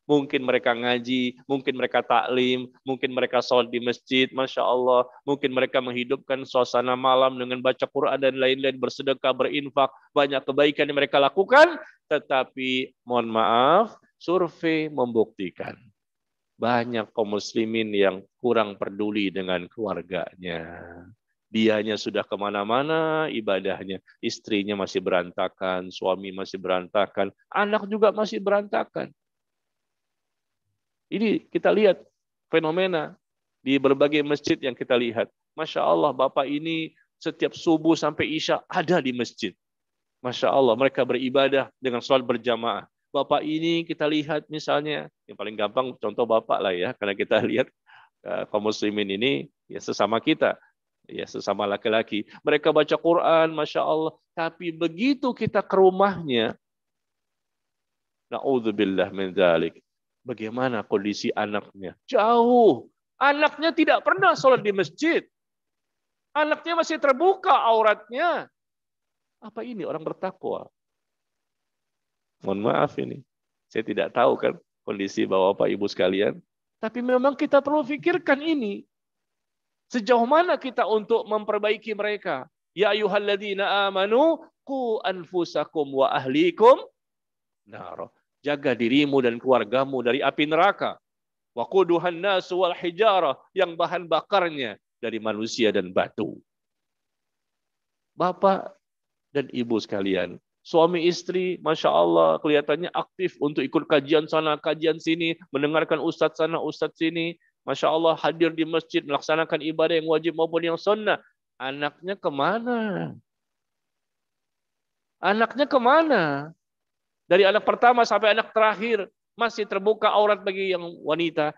Mungkin mereka ngaji, mungkin mereka taklim, mungkin mereka sholat di masjid, Masya Allah. Mungkin mereka menghidupkan suasana malam dengan baca Quran dan lain-lain, bersedekah, berinfak. Banyak kebaikan yang mereka lakukan, tetapi mohon maaf, survei membuktikan banyak kaum muslimin yang kurang peduli dengan keluarganya. Dianya sudah kemana-mana ibadahnya. Istrinya masih berantakan, suami masih berantakan, anak juga masih berantakan. Ini kita lihat fenomena di berbagai masjid yang kita lihat. Masya Allah, Bapak ini setiap subuh sampai Isya ada di masjid. Masya Allah, mereka beribadah dengan sholat berjamaah. Bapak ini kita lihat misalnya, yang paling gampang contoh Bapak lah ya, karena kita lihat kaum muslimin ini ya sesama kita, ya sesama laki-laki. Mereka baca Quran, Masya Allah. Tapi begitu kita ke rumahnya, na'udzubillah min dzalik. Bagaimana kondisi anaknya? Jauh. Anaknya tidak pernah sholat di masjid. Anaknya masih terbuka auratnya. Apa ini orang bertakwa? Mohon maaf ini. Saya tidak tahu kan kondisi Bapak Ibu sekalian. Tapi memang kita perlu pikirkan ini. Sejauh mana kita untuk memperbaiki mereka? Ya ayyuhalladzina amanu qu anfusakum wa ahlikum nar. Jaga dirimu dan keluargamu dari api neraka. Wa quduhan nasu wal hijarah, yang bahan bakarnya dari manusia dan batu. Bapak dan Ibu sekalian, suami istri, Masya Allah, kelihatannya aktif untuk ikut kajian sana, kajian sini, mendengarkan ustadz sana, ustadz sini. Masya Allah, hadir di masjid, melaksanakan ibadah yang wajib maupun yang sunnah. Anaknya kemana? Anaknya kemana? Dari anak pertama sampai anak terakhir, masih terbuka aurat bagi yang wanita.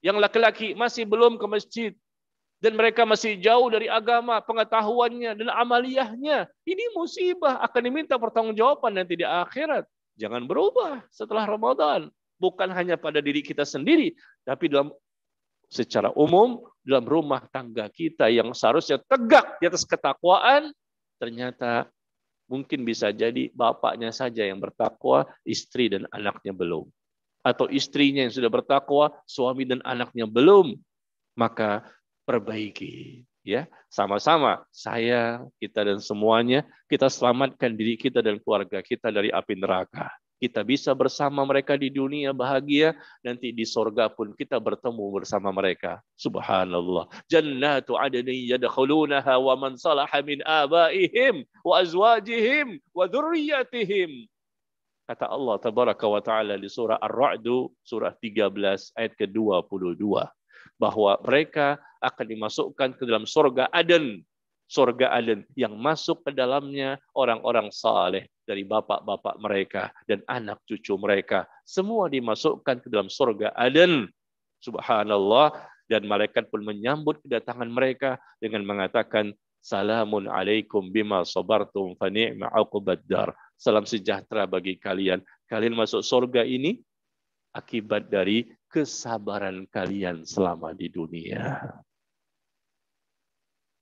Yang laki-laki masih belum ke masjid. Dan mereka masih jauh dari agama, pengetahuannya, dan amaliyahnya. Ini musibah, akan diminta pertanggungjawaban nanti di akhirat. Jangan berubah setelah Ramadan. Bukan hanya pada diri kita sendiri, tapi secara umum, dalam rumah tangga kita yang seharusnya tegak di atas ketakwaan, ternyata mungkin bisa jadi bapaknya saja yang bertakwa, istri dan anaknya belum. Atau istrinya yang sudah bertakwa, suami dan anaknya belum. Maka perbaiki, ya, sama-sama saya, kita dan semuanya, kita selamatkan diri kita dan keluarga kita dari api neraka. Kita bisa bersama mereka di dunia bahagia, nanti di sorga pun kita bertemu bersama mereka. Subhanallah. Jannatu adnin yadkhulunaha wa man salaha min abaihim wa azwajihim wa dzurriyyatihim. Kata Allah tabaraka wa taala di surah Ar-Ra'd, surah 13 ayat ke-22, bahwa mereka akan dimasukkan ke dalam surga Aden. Surga Aden yang masuk ke dalamnya orang-orang saleh dari bapak-bapak mereka dan anak cucu mereka. Semua dimasukkan ke dalam surga Aden. Subhanallah. Dan malaikat pun menyambut kedatangan mereka dengan mengatakan, Salamun alaikum bima sabartum fa ni'ma uqbaddar. Salam sejahtera bagi kalian. Kalian masuk surga ini akibat dari kesabaran kalian selama di dunia.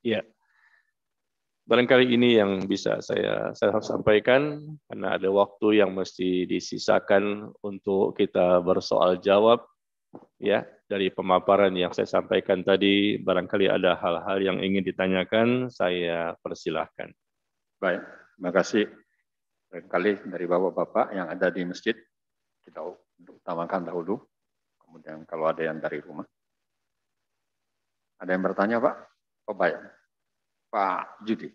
Ya. Barangkali ini yang bisa saya sampaikan, karena ada waktu yang mesti disisakan untuk kita bersoal jawab. Ya, dari pemaparan yang saya sampaikan tadi, barangkali ada hal-hal yang ingin ditanyakan, saya persilahkan. Baik, terima kasih. Barangkali dari bapak-bapak yang ada di masjid, kita utamakan dahulu. Kemudian kalau ada yang dari rumah. Ada yang bertanya, Pak? Oh, baik. Pak Judi.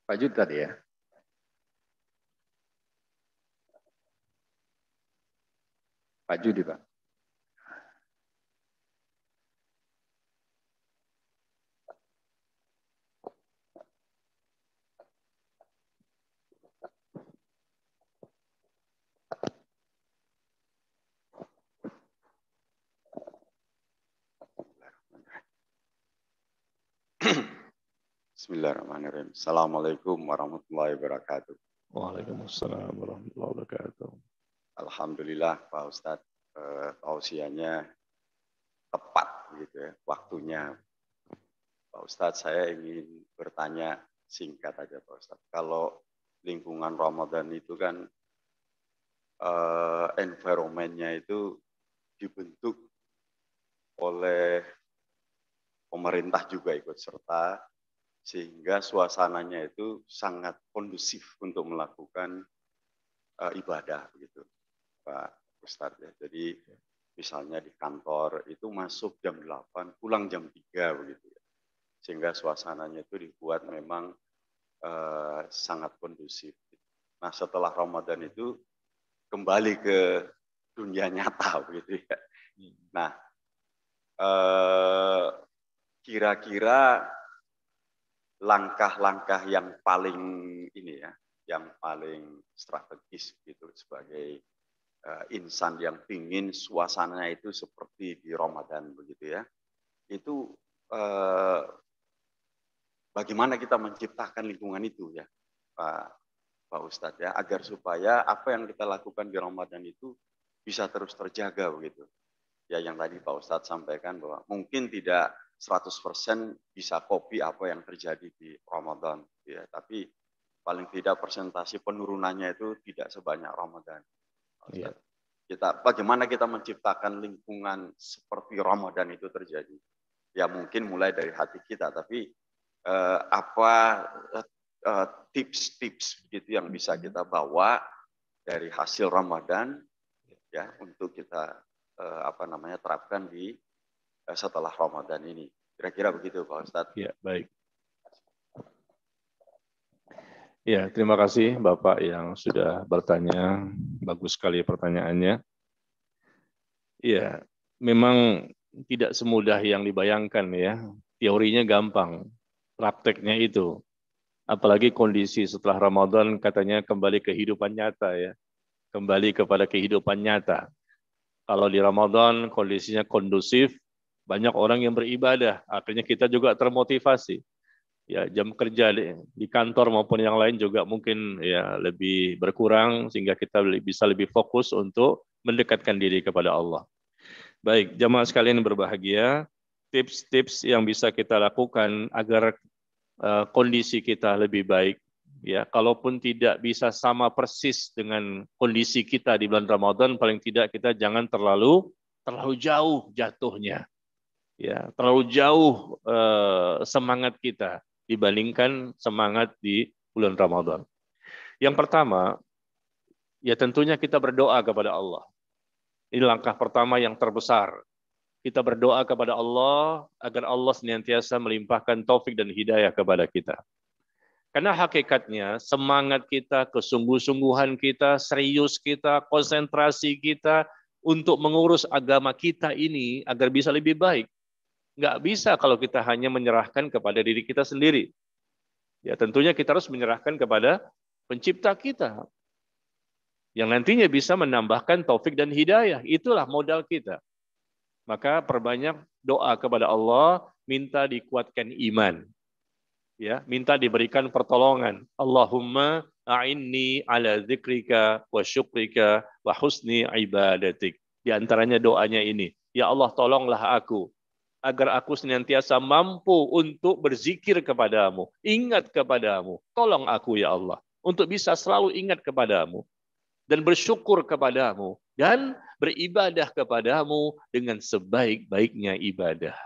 Pak Judi tadi ya. Pak Judi, Pak. Bismillahirrahmanirrahim. Assalamualaikum warahmatullahi wabarakatuh. Waalaikumsalam warahmatullahi wabarakatuh. Alhamdulillah Pak Ustadz, tausiahnya tepat gitu ya, waktunya. Pak Ustadz, saya ingin bertanya singkat aja Pak Ustadz. Kalau lingkungan Ramadan itu kan environment-nya itu dibentuk oleh pemerintah juga ikut serta, sehingga suasananya itu sangat kondusif untuk melakukan ibadah begitu Pak Ustadz ya. Jadi misalnya di kantor itu masuk jam 8, pulang jam 3 begitu ya. Sehingga suasananya itu dibuat memang sangat kondusif. Nah, setelah Ramadan itu kembali ke dunia nyata begitu ya. Nah, kira-kira langkah-langkah yang paling ini ya, yang paling strategis gitu sebagai insan yang ingin suasana itu seperti di Ramadan begitu ya. Itu bagaimana kita menciptakan lingkungan itu ya, Pak Ustadz ya, agar supaya apa yang kita lakukan di Ramadan itu bisa terus terjaga begitu. ya yang tadi Pak Ustadz sampaikan bahwa mungkin tidak 100% bisa copy apa yang terjadi di Ramadan, ya, tapi paling tidak persentase penurunannya itu tidak sebanyak Ramadan. Iya. Bagaimana kita menciptakan lingkungan seperti Ramadan itu terjadi? Ya mungkin mulai dari hati kita, tapi tips-tips gitu yang bisa kita bawa dari hasil Ramadan ya untuk kita terapkan di setelah Ramadan ini. Kira-kira begitu Pak Ustadz. Ya, baik. Ya, terima kasih Bapak yang sudah bertanya. Bagus sekali pertanyaannya. Ya, memang tidak semudah yang dibayangkan ya. Teorinya gampang, prakteknya itu. Apalagi kondisi setelah Ramadan katanya kembali kehidupan nyata ya. Kembali kepada kehidupan nyata. Kalau di Ramadan kondisinya kondusif, banyak orang yang beribadah, akhirnya kita juga termotivasi. Ya, jam kerja di kantor maupun yang lain juga mungkin ya lebih berkurang sehingga kita bisa lebih fokus untuk mendekatkan diri kepada Allah. Baik, jamaah sekalian berbahagia, tips-tips yang bisa kita lakukan agar kondisi kita lebih baik. Ya, kalaupun tidak bisa sama persis dengan kondisi kita di bulan Ramadan, paling tidak kita jangan terlalu jauh jatuhnya. Ya, terlalu jauh semangat kita dibandingkan semangat di bulan Ramadan. Yang pertama, ya tentunya kita berdoa kepada Allah. Ini langkah pertama yang terbesar. Kita berdoa kepada Allah agar Allah senantiasa melimpahkan taufik dan hidayah kepada kita. Karena hakikatnya semangat kita, kesungguh-sungguhan kita, serius kita, konsentrasi kita untuk mengurus agama kita ini agar bisa lebih baik. Nggak bisa kalau kita hanya menyerahkan kepada diri kita sendiri. Ya tentunya kita harus menyerahkan kepada pencipta kita. Yang nantinya bisa menambahkan taufik dan hidayah. Itulah modal kita. Maka perbanyak doa kepada Allah, minta dikuatkan iman. Ya, minta diberikan pertolongan. Allahumma a'inni ala dzikrika wa syukrika wa husni ibadatik. Di antaranya doanya ini, ya Allah tolonglah aku agar aku senantiasa mampu untuk berzikir kepadamu, ingat kepadamu. Tolong aku ya Allah untuk bisa selalu ingat kepadamu dan bersyukur kepadamu dan beribadah kepadamu dengan sebaik-baiknya ibadah.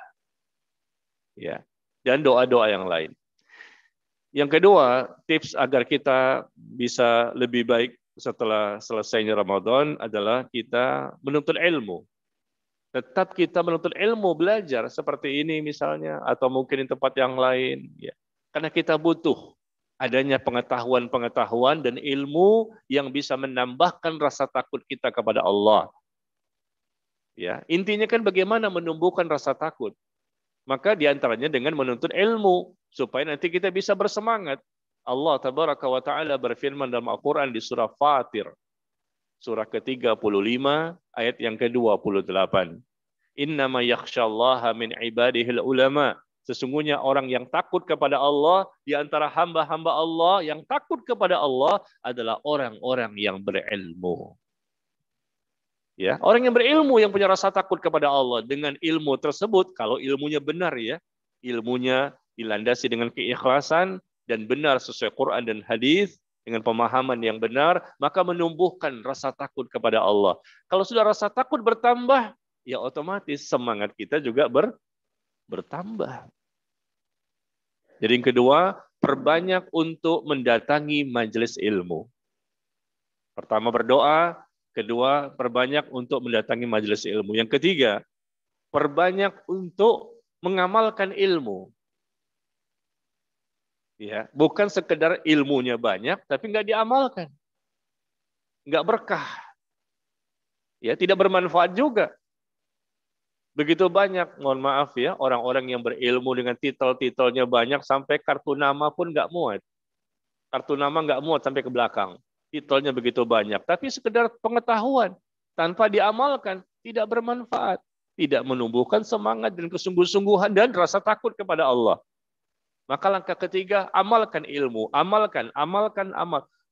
Ya. Dan doa-doa yang lain. Yang kedua, tips agar kita bisa lebih baik setelah selesainya Ramadan adalah kita menuntut ilmu. Tetap kita menuntut ilmu, belajar seperti ini misalnya, atau mungkin di tempat yang lain. Ya. Karena kita butuh adanya pengetahuan-pengetahuan dan ilmu yang bisa menambahkan rasa takut kita kepada Allah. Ya, intinya kan bagaimana menumbuhkan rasa takut. Maka diantaranya dengan menuntut ilmu, supaya nanti kita bisa bersemangat. Allah Tabaraka wa Ta'ala berfirman dalam Al-Quran di surah Fatir, surah ke-35, ayat yang ke-28. Innama yakhshallaha min ibadihil ulama. Sesungguhnya orang yang takut kepada Allah, di antara hamba-hamba Allah, yang takut kepada Allah adalah orang-orang yang berilmu. Ya, orang yang berilmu yang punya rasa takut kepada Allah. Dengan ilmu tersebut, kalau ilmunya benar ya, ilmunya dilandasi dengan keikhlasan dan benar sesuai Quran dan hadis dengan pemahaman yang benar, maka menumbuhkan rasa takut kepada Allah. Kalau sudah rasa takut bertambah, ya otomatis semangat kita juga bertambah. Jadi yang kedua, perbanyak untuk mendatangi majelis ilmu. Pertama berdoa, kedua, perbanyak untuk mendatangi majelis ilmu. Yang ketiga, perbanyak untuk mengamalkan ilmu. Ya, bukan sekedar ilmunya banyak, tapi nggak diamalkan. Nggak berkah. Ya, tidak bermanfaat juga. Begitu banyak, mohon maaf ya, orang-orang yang berilmu dengan titel-titelnya banyak, sampai kartu nama pun nggak muat. Kartu nama nggak muat sampai ke belakang. Titelnya begitu banyak, tapi sekedar pengetahuan tanpa diamalkan tidak bermanfaat, tidak menumbuhkan semangat dan kesungguh-sungguhan dan rasa takut kepada Allah. Maka langkah ketiga, amalkan ilmu, amal.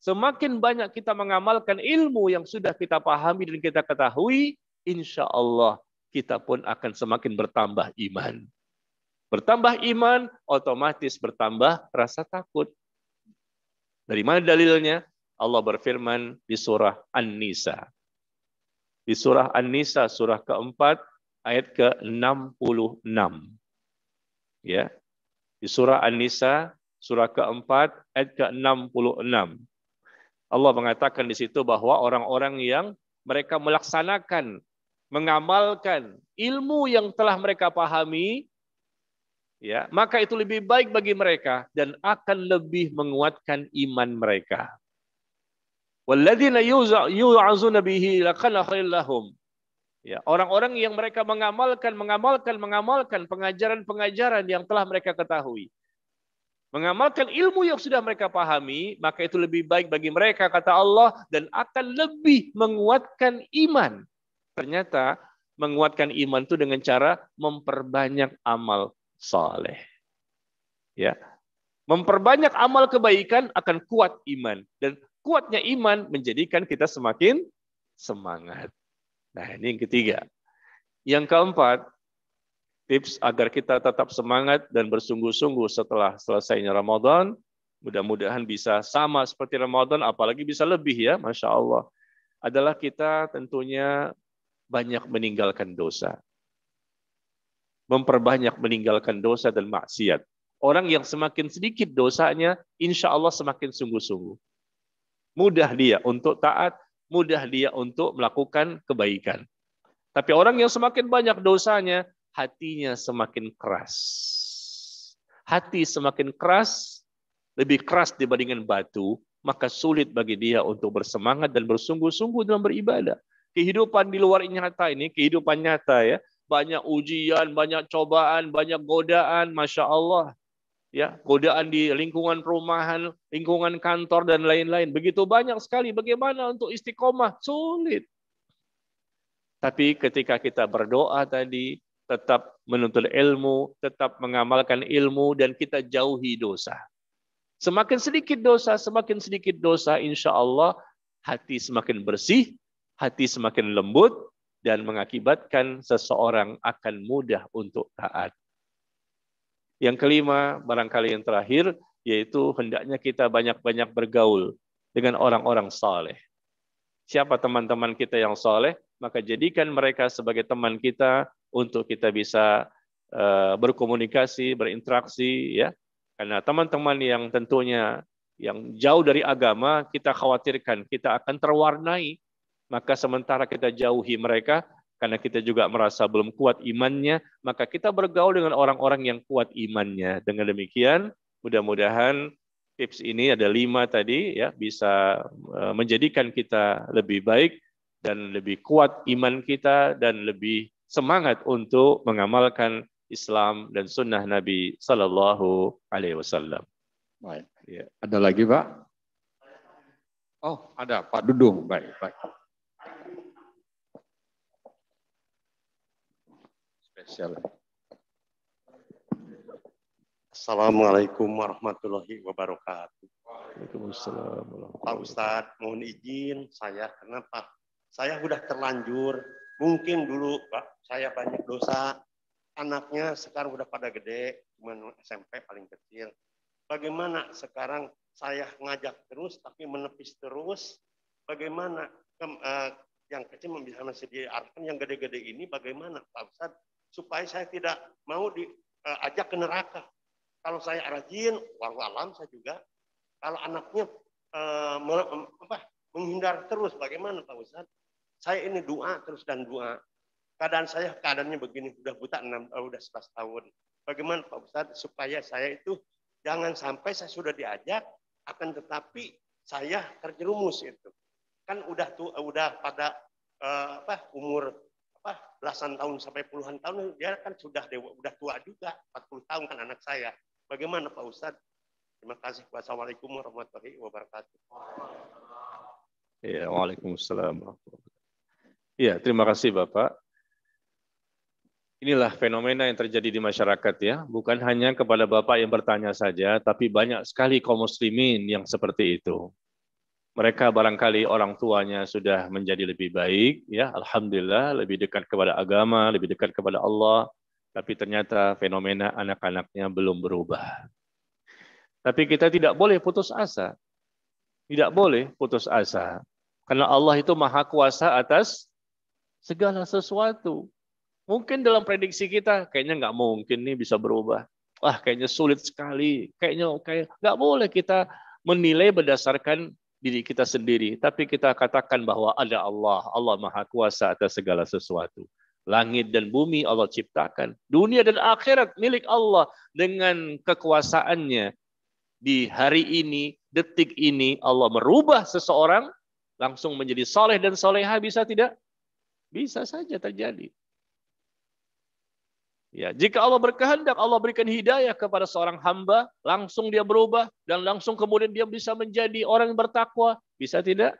Semakin banyak kita mengamalkan ilmu yang sudah kita pahami dan kita ketahui, insya Allah kita pun akan semakin bertambah iman. Bertambah iman, otomatis bertambah rasa takut. Dari mana dalilnya? Allah berfirman di surah An-Nisa. Di surah An-Nisa, surah keempat, ayat ke-66. Ya. Di surah An-Nisa, surah keempat, ayat ke-66. Allah mengatakan di situ bahwa orang-orang yang mereka melaksanakan, mengamalkan ilmu yang telah mereka pahami, ya, maka itu lebih baik bagi mereka dan akan lebih menguatkan iman mereka. Walladzina yu'azuna bihi lakana khairul lahum. Ya, orang-orang yang mereka mengamalkan pengajaran-pengajaran yang telah mereka ketahui. Mengamalkan ilmu yang sudah mereka pahami, maka itu lebih baik bagi mereka, kata Allah, dan akan lebih menguatkan iman. Ternyata menguatkan iman itu dengan cara memperbanyak amal saleh. Ya. Memperbanyak amal kebaikan akan kuat iman. Dan kuatnya iman menjadikan kita semakin semangat. Nah, ini yang ketiga. Yang keempat, tips agar kita tetap semangat dan bersungguh-sungguh setelah selesainya Ramadan. Mudah-mudahan bisa sama seperti Ramadan, apalagi bisa lebih ya, Masya Allah. Adalah kita tentunya banyak meninggalkan dosa. Memperbanyak meninggalkan dosa dan maksiat. Orang yang semakin sedikit dosanya, insya Allah semakin sungguh-sungguh. Mudah dia untuk taat, mudah dia untuk melakukan kebaikan. Tapi orang yang semakin banyak dosanya, hatinya semakin keras. Hati semakin keras, lebih keras dibandingkan batu, maka sulit bagi dia untuk bersemangat dan bersungguh-sungguh dalam beribadah. Kehidupan di luar nyata ini, kehidupan nyata ya, banyak ujian, banyak cobaan, banyak godaan, Masya Allah. Ya, godaan di lingkungan perumahan, lingkungan kantor, dan lain-lain. Begitu banyak sekali. Bagaimana untuk istiqomah? Sulit. Tapi ketika kita berdoa tadi, tetap menuntut ilmu, tetap mengamalkan ilmu, dan kita jauhi dosa. Semakin sedikit dosa, insya Allah hati semakin bersih, hati semakin lembut, dan mengakibatkan seseorang akan mudah untuk taat. Yang kelima, barangkali yang terakhir, yaitu hendaknya kita banyak-banyak bergaul dengan orang-orang saleh. Siapa teman-teman kita yang saleh, maka jadikan mereka sebagai teman kita untuk kita bisa berkomunikasi, berinteraksi, ya. Karena teman-teman yang tentunya yang jauh dari agama, kita khawatirkan kita akan terwarnai. Maka sementara kita jauhi mereka, karena kita juga merasa belum kuat imannya, maka kita bergaul dengan orang-orang yang kuat imannya. Dengan demikian, mudah-mudahan tips ini ada 5 tadi ya bisa menjadikan kita lebih baik dan lebih kuat iman kita dan lebih semangat untuk mengamalkan Islam dan sunnah Nabi Sallallahu Alaihi Wasallam. Baik. Ya. Ada lagi, Pak? Oh, ada Pak Dudung. Baik, baik. Spesial. Assalamualaikum warahmatullahi wabarakatuh. Waalaikumsalam. Pak Ustadz, mohon izin saya, kenapa? Saya sudah terlanjur, mungkin dulu Pak, saya banyak dosa, anaknya sekarang udah pada gede, cuma SMP paling kecil. Bagaimana sekarang saya ngajak terus, tapi menepis terus, bagaimana yang kecil bisa masih diarahkan, yang gede-gede ini bagaimana Pak Ustadz? Supaya saya tidak mau diajak ke neraka. Kalau saya rajin, wallahu alam saya juga. Kalau anaknya menghindar terus, bagaimana Pak Ustadz? Saya ini doa terus dan doa. Keadaannya begini, udah buta 11 tahun. Bagaimana Pak Ustadz supaya saya itu jangan sampai saya sudah diajak, akan tetapi saya terjerumus itu. Kan udah pada umur belasan tahun sampai puluhan tahun, dia kan sudah tua juga, 40 tahun kan anak saya. Bagaimana Pak Ustadz? Terima kasih. Wassalamualaikum warahmatullahi wabarakatuh. Ya, waalaikumsalam. Ya, terima kasih Bapak. Inilah fenomena yang terjadi di masyarakat ya, bukan hanya kepada Bapak yang bertanya saja, tapi banyak sekali kaum muslimin yang seperti itu. Mereka barangkali orang tuanya sudah menjadi lebih baik, ya, alhamdulillah, lebih dekat kepada agama, lebih dekat kepada Allah, tapi ternyata fenomena anak-anaknya belum berubah. Tapi kita tidak boleh putus asa. Tidak boleh putus asa. Karena Allah itu maha kuasa atas segala sesuatu. Mungkin dalam prediksi kita, kayaknya nggak mungkin nih bisa berubah. Wah, kayaknya sulit sekali. Kayaknya nggak boleh kita menilai berdasarkan diri kita sendiri. Tapi kita katakan bahwa ada Allah. Allah maha kuasa atas segala sesuatu. Langit dan bumi Allah ciptakan. Dunia dan akhirat milik Allah dengan kekuasaannya. Di hari ini, detik ini, Allah merubah seseorang langsung menjadi soleh dan soleha, bisa tidak? Bisa saja terjadi. Ya, jika Allah berkehendak, Allah berikan hidayah kepada seorang hamba, langsung dia berubah, dan langsung kemudian dia bisa menjadi orang yang bertakwa. Bisa tidak?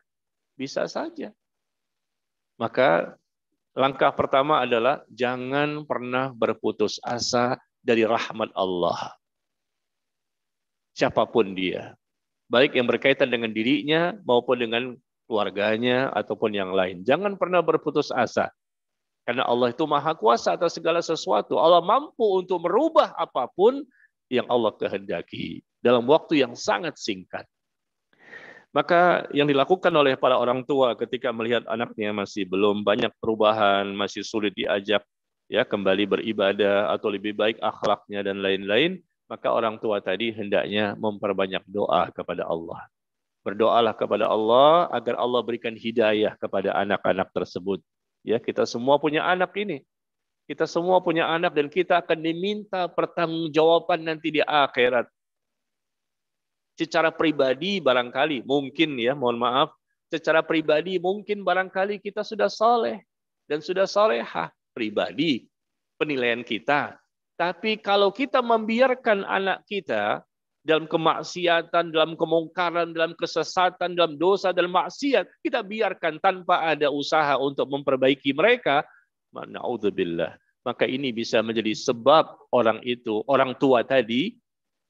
Bisa saja. Maka langkah pertama adalah jangan pernah berputus asa dari rahmat Allah. Siapapun dia. Baik yang berkaitan dengan dirinya maupun dengan keluarganya ataupun yang lain. Jangan pernah berputus asa. Karena Allah itu maha kuasa atas segala sesuatu. Allah mampu untuk merubah apapun yang Allah kehendaki. Dalam waktu yang sangat singkat. Maka yang dilakukan oleh para orang tua ketika melihat anaknya masih belum banyak perubahan, masih sulit diajak ya kembali beribadah atau lebih baik akhlaknya dan lain-lain, maka orang tua tadi hendaknya memperbanyak doa kepada Allah. Berdoalah kepada Allah agar Allah berikan hidayah kepada anak-anak tersebut. Ya, kita semua punya anak ini. Kita semua punya anak dan kita akan diminta pertanggungjawaban nanti di akhirat. Secara pribadi barangkali, mungkin ya, mohon maaf, secara pribadi mungkin barangkali kita sudah soleh dan sudah solehah pribadi penilaian kita. Tapi kalau kita membiarkan anak kita dalam kemaksiatan, dalam kemungkaran, dalam kesesatan, dalam dosa, dalam maksiat, kita biarkan tanpa ada usaha untuk memperbaiki mereka, na'udzubillah. Maka ini bisa menjadi sebab orang itu, orang tua tadi,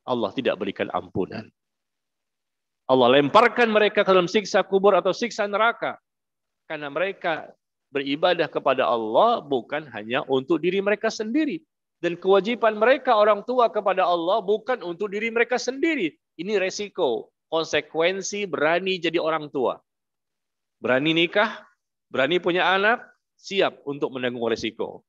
Allah tidak berikan ampunan. Allah lemparkan mereka ke dalam siksa kubur atau siksa neraka. Karena mereka beribadah kepada Allah bukan hanya untuk diri mereka sendiri. Dan kewajiban mereka orang tua kepada Allah bukan untuk diri mereka sendiri. Ini resiko, konsekuensi berani jadi orang tua. Berani nikah, berani punya anak, siap untuk menanggung resiko.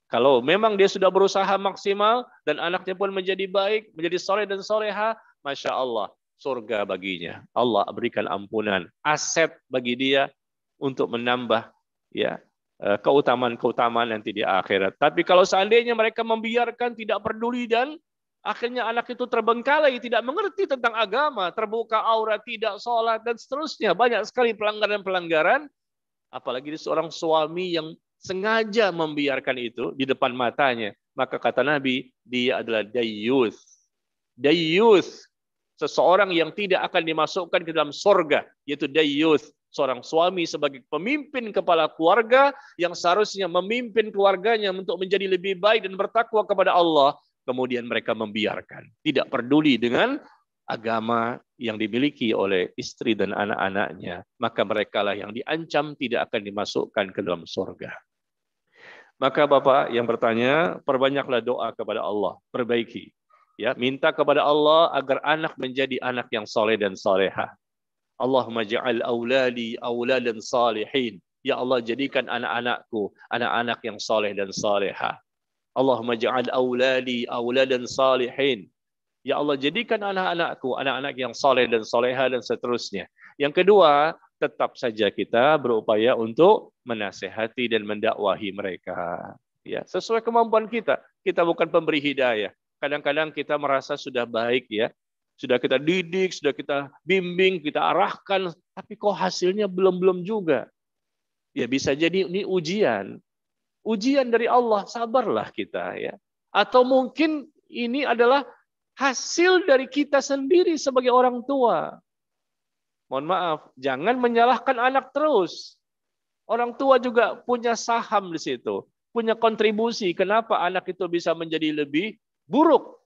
Kalau memang dia sudah berusaha maksimal dan anaknya pun menjadi baik, menjadi soleh dan soleha, Masya Allah, surga baginya. Allah berikan ampunan, aset bagi dia untuk menambah ya keutamaan-keutamaan nanti di akhirat. Tapi kalau seandainya mereka membiarkan, tidak peduli dan akhirnya anak itu terbengkalai, tidak mengerti tentang agama, terbuka aurat, tidak sholat dan seterusnya, banyak sekali pelanggaran-pelanggaran. Apalagi seorang suami yang sengaja membiarkan itu di depan matanya, maka kata Nabi, dia adalah dayyuth. Dayyuth, seseorang yang tidak akan dimasukkan ke dalam surga, yaitu dayyuth. Seorang suami sebagai pemimpin kepala keluarga yang seharusnya memimpin keluarganya untuk menjadi lebih baik dan bertakwa kepada Allah, kemudian mereka membiarkan, tidak peduli dengan agama yang dimiliki oleh istri dan anak-anaknya, maka merekalah yang diancam tidak akan dimasukkan ke dalam surga. Maka Bapak yang bertanya, perbanyaklah doa kepada Allah, perbaiki, ya, minta kepada Allah agar anak menjadi anak yang soleh dan soleha. Allahumma ja'al awladi awladan salihin. Ya Allah, jadikan anak-anakku anak-anak yang soleh dan soleha. Allahumma ja'al awladi awladan salihin. Ya Allah, jadikan anak-anakku anak-anak yang soleh dan soleha dan seterusnya. Yang kedua, tetap saja kita berupaya untuk menasehati dan mendakwahi mereka. Ya, sesuai kemampuan kita. Kita bukan pemberi hidayah. Kadang-kadang kita merasa sudah baik ya. Sudah kita didik, sudah kita bimbing, kita arahkan, tapi kok hasilnya belum juga. Ya bisa jadi ini ujian. Ujian dari Allah, sabarlah kita ya. Atau mungkin ini adalah hasil dari kita sendiri sebagai orang tua. Mohon maaf, jangan menyalahkan anak terus. Orang tua juga punya saham di situ, punya kontribusi. Kenapa anak itu bisa menjadi lebih buruk?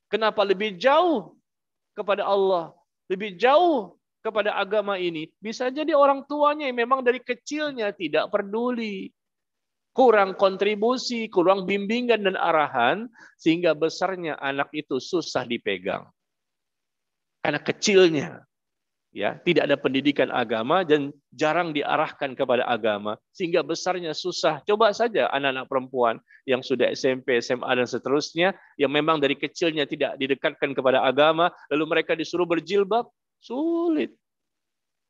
Kenapa lebih jauh kepada Allah? Lebih jauh kepada agama ini, bisa jadi orang tuanya yang memang dari kecilnya tidak peduli. Kurang kontribusi, kurang bimbingan dan arahan, sehingga besarnya anak itu susah dipegang. Anak kecilnya ya tidak ada pendidikan agama dan jarang diarahkan kepada agama, sehingga besarnya susah. Coba saja anak-anak perempuan yang sudah SMP, SMA dan seterusnya, yang memang dari kecilnya tidak didekatkan kepada agama, lalu mereka disuruh berjilbab, sulit.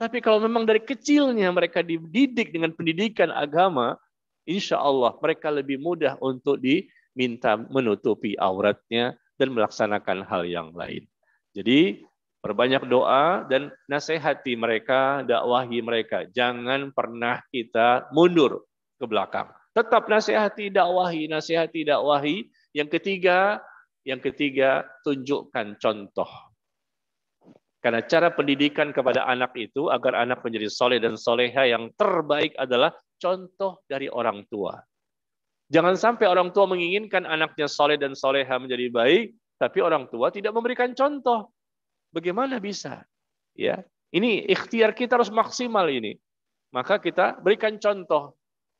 Tapi kalau memang dari kecilnya mereka dididik dengan pendidikan agama, insya Allah mereka lebih mudah untuk diminta menutupi auratnya dan melaksanakan hal yang lain. Jadi perbanyak doa dan nasihati mereka, dakwahi mereka. Jangan pernah kita mundur ke belakang. Tetap nasihati, dakwahi, nasihati, dakwahi. Yang ketiga, tunjukkan contoh. Karena cara pendidikan kepada anak itu agar anak menjadi soleh dan soleha yang terbaik adalah contoh dari orang tua. Jangan sampai orang tua menginginkan anaknya soleh dan soleha menjadi baik, tapi orang tua tidak memberikan contoh. Bagaimana bisa? Ya, ini ikhtiar kita harus maksimal ini. Maka kita berikan contoh.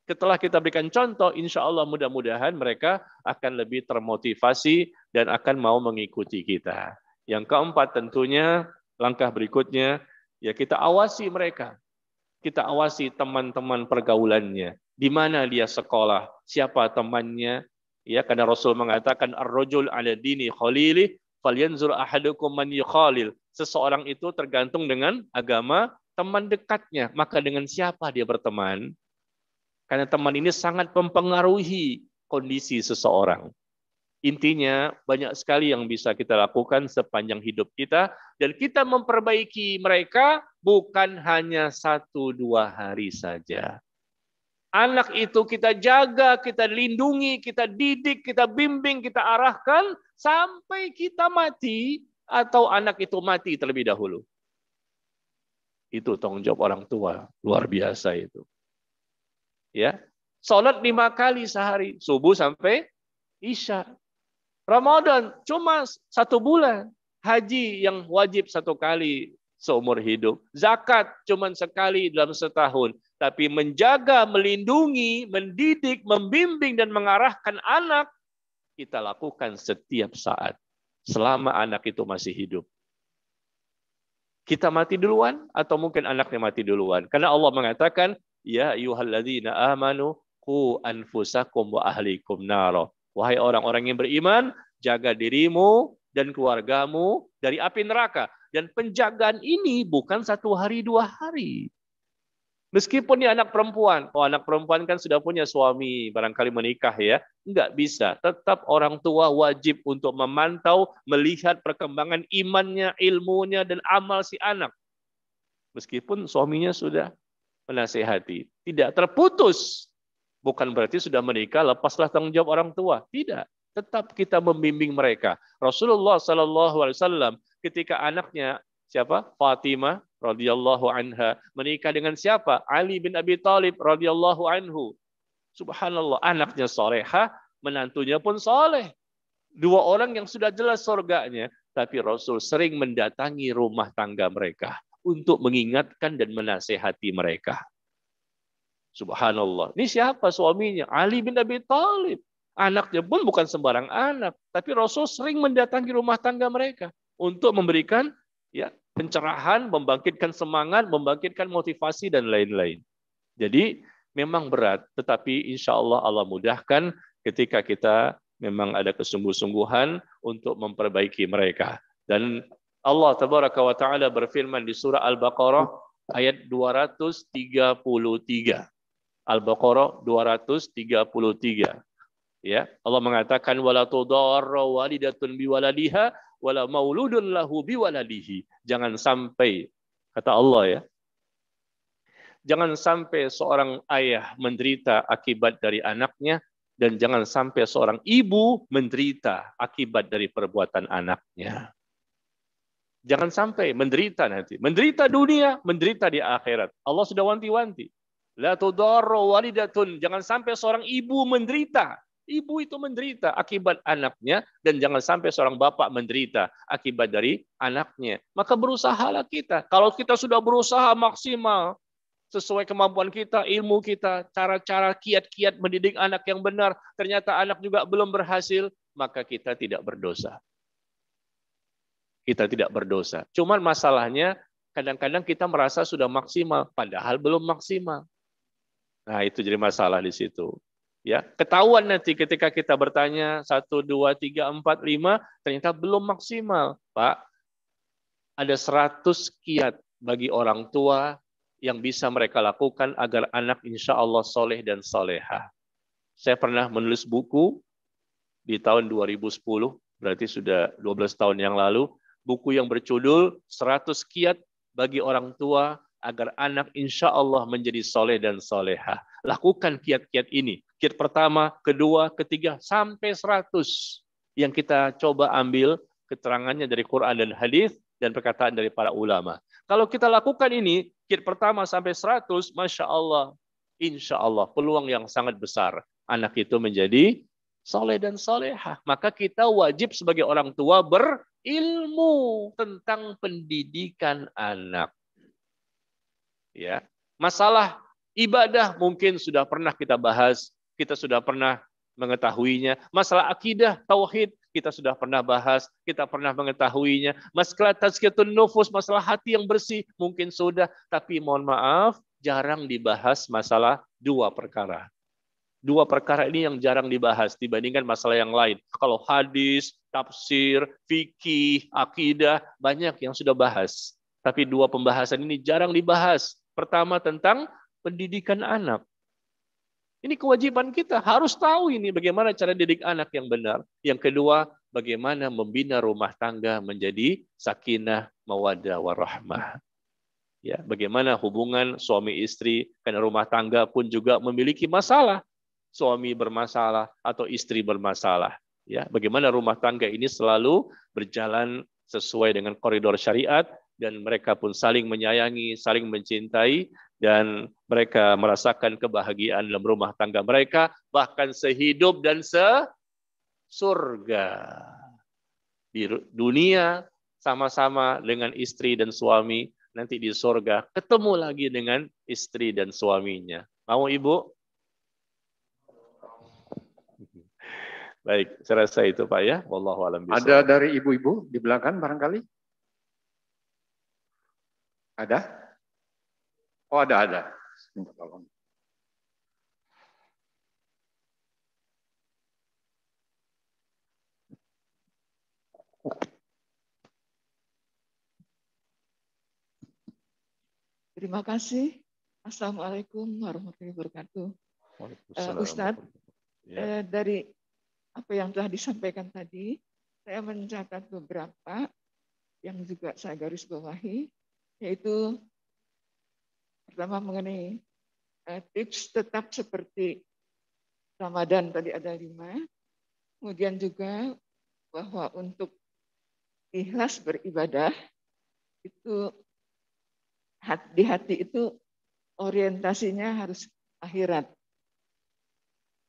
Setelah kita berikan contoh, insya Allah mudah-mudahan mereka akan lebih termotivasi dan akan mau mengikuti kita. Yang keempat tentunya, langkah berikutnya, ya kita awasi mereka. Kita awasi teman-teman pergaulannya. Di mana dia sekolah, siapa temannya. Ya, karena Rasul mengatakan, ar-rajul ala dini khalilih, falyanzur ahadukum man yukhalil. Seseorang itu tergantung dengan agama teman dekatnya. Maka dengan siapa dia berteman? Karena teman ini sangat mempengaruhi kondisi seseorang. Intinya banyak sekali yang bisa kita lakukan sepanjang hidup kita. Dan kita memperbaiki mereka bukan hanya 1-2 hari saja. Anak itu kita jaga, kita lindungi, kita didik, kita bimbing, kita arahkan sampai kita mati atau anak itu mati terlebih dahulu. Itu tanggung jawab orang tua, luar biasa itu. Ya, sholat 5 kali sehari, subuh sampai isya. Ramadan cuma 1 bulan, haji yang wajib 1 kali seumur hidup, zakat cuma sekali dalam setahun. Tapi menjaga, melindungi, mendidik, membimbing, dan mengarahkan anak, kita lakukan setiap saat. Selama anak itu masih hidup. Kita mati duluan, atau mungkin anaknya mati duluan. Karena Allah mengatakan, ya ayyuhalladzina amanu, qu anfusakum wa ahlikum naro. Wahai orang-orang yang beriman, jaga dirimu dan keluargamu dari api neraka. Dan penjagaan ini bukan 1 hari, 2 hari. Meskipun dia anak perempuan, anak perempuan kan sudah punya suami, barangkali menikah ya, enggak bisa. Tetap orang tua wajib untuk memantau, melihat perkembangan imannya, ilmunya, dan amal si anak. Meskipun suaminya sudah menasihati, tidak terputus. Bukan berarti sudah menikah, lepaslah tanggung jawab orang tua. Tidak, tetap kita membimbing mereka. Rasulullah SAW ketika anaknya siapa? Fatimah radhiyallahu anha menikah dengan siapa? Ali bin Abi Thalib radhiyallahu anhu. Subhanallah, anaknya soleha, menantunya pun soleh. 2 orang yang sudah jelas surganya, tapi Rasul sering mendatangi rumah tangga mereka untuk mengingatkan dan menasehati mereka. Subhanallah. Ini siapa suaminya? Ali bin Abi Thalib. Anaknya pun bukan sembarang anak, tapi Rasul sering mendatangi rumah tangga mereka untuk memberikan ya pencerahan, membangkitkan semangat, membangkitkan motivasi dan lain-lain. Jadi memang berat, tetapi insya Allah Allah mudahkan ketika kita memang ada kesungguh-sungguhan untuk memperbaiki mereka. Dan Allah Tabaraka wa Ta'ala berfirman di surah Al-Baqarah ayat 233. Al-Baqarah 233. Ya, Allah mengatakan wala tudarra walidatun biwaladiha wala mauludun lahu biwaladihi. Jangan sampai, kata Allah ya, jangan sampai seorang ayah menderita akibat dari anaknya, dan jangan sampai seorang ibu menderita akibat dari perbuatan anaknya. Jangan sampai menderita nanti. Menderita dunia, menderita di akhirat. Allah sudah wanti-wanti. La tudarra walidatun. Jangan sampai seorang ibu menderita Ibu itu menderita akibat anaknya, dan jangan sampai seorang bapak menderita akibat dari anaknya. Maka berusahalah kita. Kalau kita sudah berusaha maksimal, sesuai kemampuan kita, ilmu kita, cara-cara kiat-kiat mendidik anak yang benar, ternyata anak juga belum berhasil, maka kita tidak berdosa. Kita tidak berdosa. Cuman masalahnya, kadang-kadang kita merasa sudah maksimal, padahal belum maksimal. Nah, itu jadi masalah di situ. Ya, ketahuan nanti ketika kita bertanya 1, 2, 3, 4, 5, ternyata belum maksimal. Pak, ada 100 kiat bagi orang tua yang bisa mereka lakukan agar anak insya Allah soleh dan soleha. Saya pernah menulis buku di tahun 2010, berarti sudah 12 tahun yang lalu, buku yang berjudul 100 kiat bagi orang tua agar anak insya Allah menjadi soleh dan soleha. Lakukan kiat-kiat ini. Kiat pertama, kedua, ketiga, sampai 100 yang kita coba ambil keterangannya dari Quran dan hadis dan perkataan dari para ulama. Kalau kita lakukan ini, kiat pertama sampai 100, Masya Allah, insya Allah, peluang yang sangat besar. Anak itu menjadi soleh dan solehah. Maka kita wajib sebagai orang tua berilmu tentang pendidikan anak. Ya, masalah ibadah mungkin sudah pernah kita bahas, kita sudah pernah mengetahuinya. Masalah akidah, tauhid, kita sudah pernah bahas, kita pernah mengetahuinya. Masalah tazkiyatun nufus, masalah hati yang bersih, mungkin sudah, tapi mohon maaf, jarang dibahas masalah 2 perkara. 2 perkara ini yang jarang dibahas dibandingkan masalah yang lain. Kalau hadis, tafsir, fikih, akidah, banyak yang sudah bahas. Tapi 2 pembahasan ini jarang dibahas. Pertama tentang pendidikan anak. Ini kewajiban kita, harus tahu ini bagaimana cara didik anak yang benar. Yang kedua, bagaimana membina rumah tangga menjadi sakinah, mawaddah, warahmah. Ya, bagaimana hubungan suami istri, karena rumah tangga pun juga memiliki masalah. Suami bermasalah atau istri bermasalah. Ya, bagaimana rumah tangga ini selalu berjalan sesuai dengan koridor syariat, dan mereka pun saling menyayangi, saling mencintai, dan mereka merasakan kebahagiaan dalam rumah tangga mereka, bahkan sehidup dan sesurga. Di dunia sama-sama dengan istri dan suami, nanti di surga ketemu lagi dengan istri dan suaminya. Mau Ibu? Baik, saya rasa itu Pak ya. Wallahu a'lam bishawab. Ada dari ibu-ibu di belakang barangkali? Ada? Oh, ada. Minta tolong. Terima kasih. Assalamualaikum warahmatullahi wabarakatuh. Ustadz, dari apa yang telah disampaikan tadi, saya mencatat beberapa yang juga saya garis bawahi, yaitu pertama mengenai tips tetap seperti Ramadan tadi ada 5, kemudian juga bahwa untuk ikhlas beribadah itu di hati itu orientasinya harus akhirat.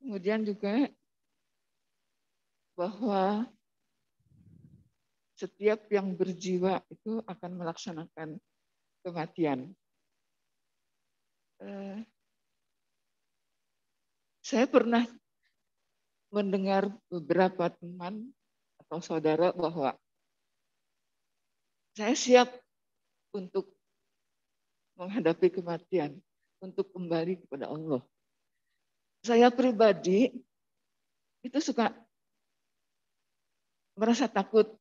Kemudian juga bahwa setiap yang berjiwa itu akan melaksanakan kematian. Saya pernah mendengar beberapa teman atau saudara bahwa saya siap untuk menghadapi kematian, untuk kembali kepada Allah. Saya pribadi itu suka merasa takut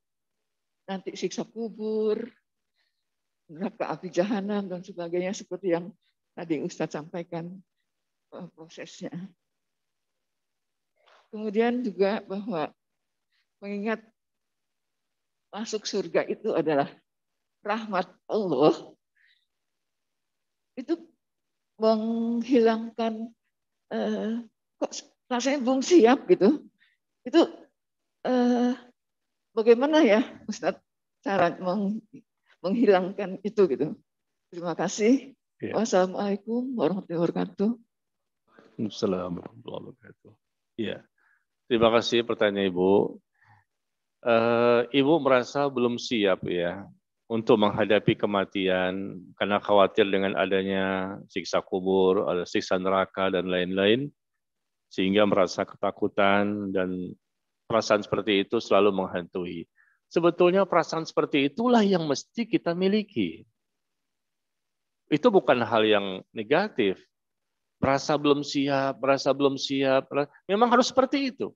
nanti siksa kubur, neraka api jahanam dan sebagainya seperti yang tadi Ustadz sampaikan prosesnya. Kemudian juga bahwa mengingat masuk surga itu adalah rahmat Allah, itu menghilangkan kok rasanya belum siap gitu. Itu bagaimana ya Ustadz cara menghilangkan itu gitu. Terima kasih. Ya. Wassalamualaikum warahmatullahi wabarakatuh. Waalaikumsalam warahmatullahi wabarakatuh. Ya, Terima kasih pertanyaan Ibu. Ibu merasa belum siap ya untuk menghadapi kematian karena khawatir dengan adanya siksa kubur, ada siksa neraka dan lain-lain, sehingga merasa ketakutan dan perasaan seperti itu selalu menghantui. Sebetulnya perasaan seperti itulah yang mesti kita miliki. Itu bukan hal yang negatif. Merasa belum siap, memang harus seperti itu.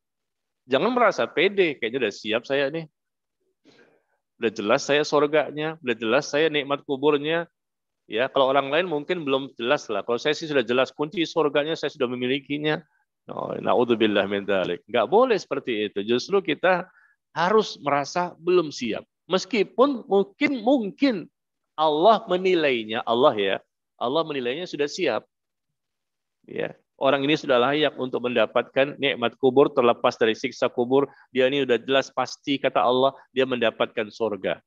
Jangan merasa pede, kayaknya udah siap saya nih. Udah jelas saya surganya, udah jelas saya nikmat kuburnya. Ya, kalau orang lain mungkin belum jelas lah. Kalau saya sih sudah jelas kunci surganya, saya sudah memilikinya. Na'udzubillah min dzalik. Enggak boleh seperti itu. Justru kita harus merasa belum siap. Meskipun mungkin Allah menilainya, Allah menilainya sudah siap. Ya, orang ini sudah layak untuk mendapatkan nikmat kubur, terlepas dari siksa kubur. Dia ini sudah jelas pasti kata Allah dia mendapatkan surga.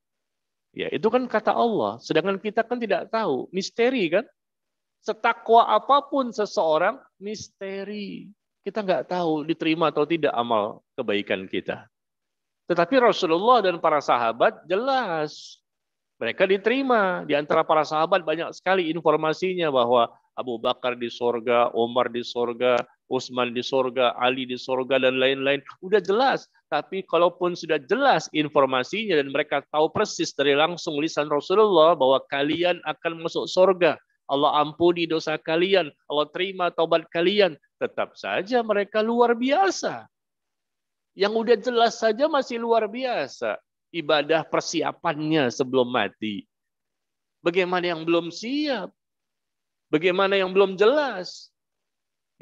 Ya, itu kan kata Allah. Sedangkan kita kan tidak tahu, misteri kan? Setakwa apapun seseorang, misteri. Kita nggak tahu diterima atau tidak amal kebaikan kita. Tetapi Rasulullah dan para sahabat jelas. Mereka diterima. Di antara para sahabat banyak sekali informasinya bahwa Abu Bakar di sorga, Umar di sorga, Utsman di sorga, Ali di sorga, dan lain-lain. Udah jelas. Tapi kalaupun sudah jelas informasinya dan mereka tahu persis dari langsung lisan Rasulullah bahwa kalian akan masuk sorga, Allah ampuni dosa kalian, Allah terima taubat kalian, tetap saja mereka luar biasa. Yang udah jelas saja masih luar biasa. Ibadah persiapannya sebelum mati. Bagaimana yang belum siap? Bagaimana yang belum jelas?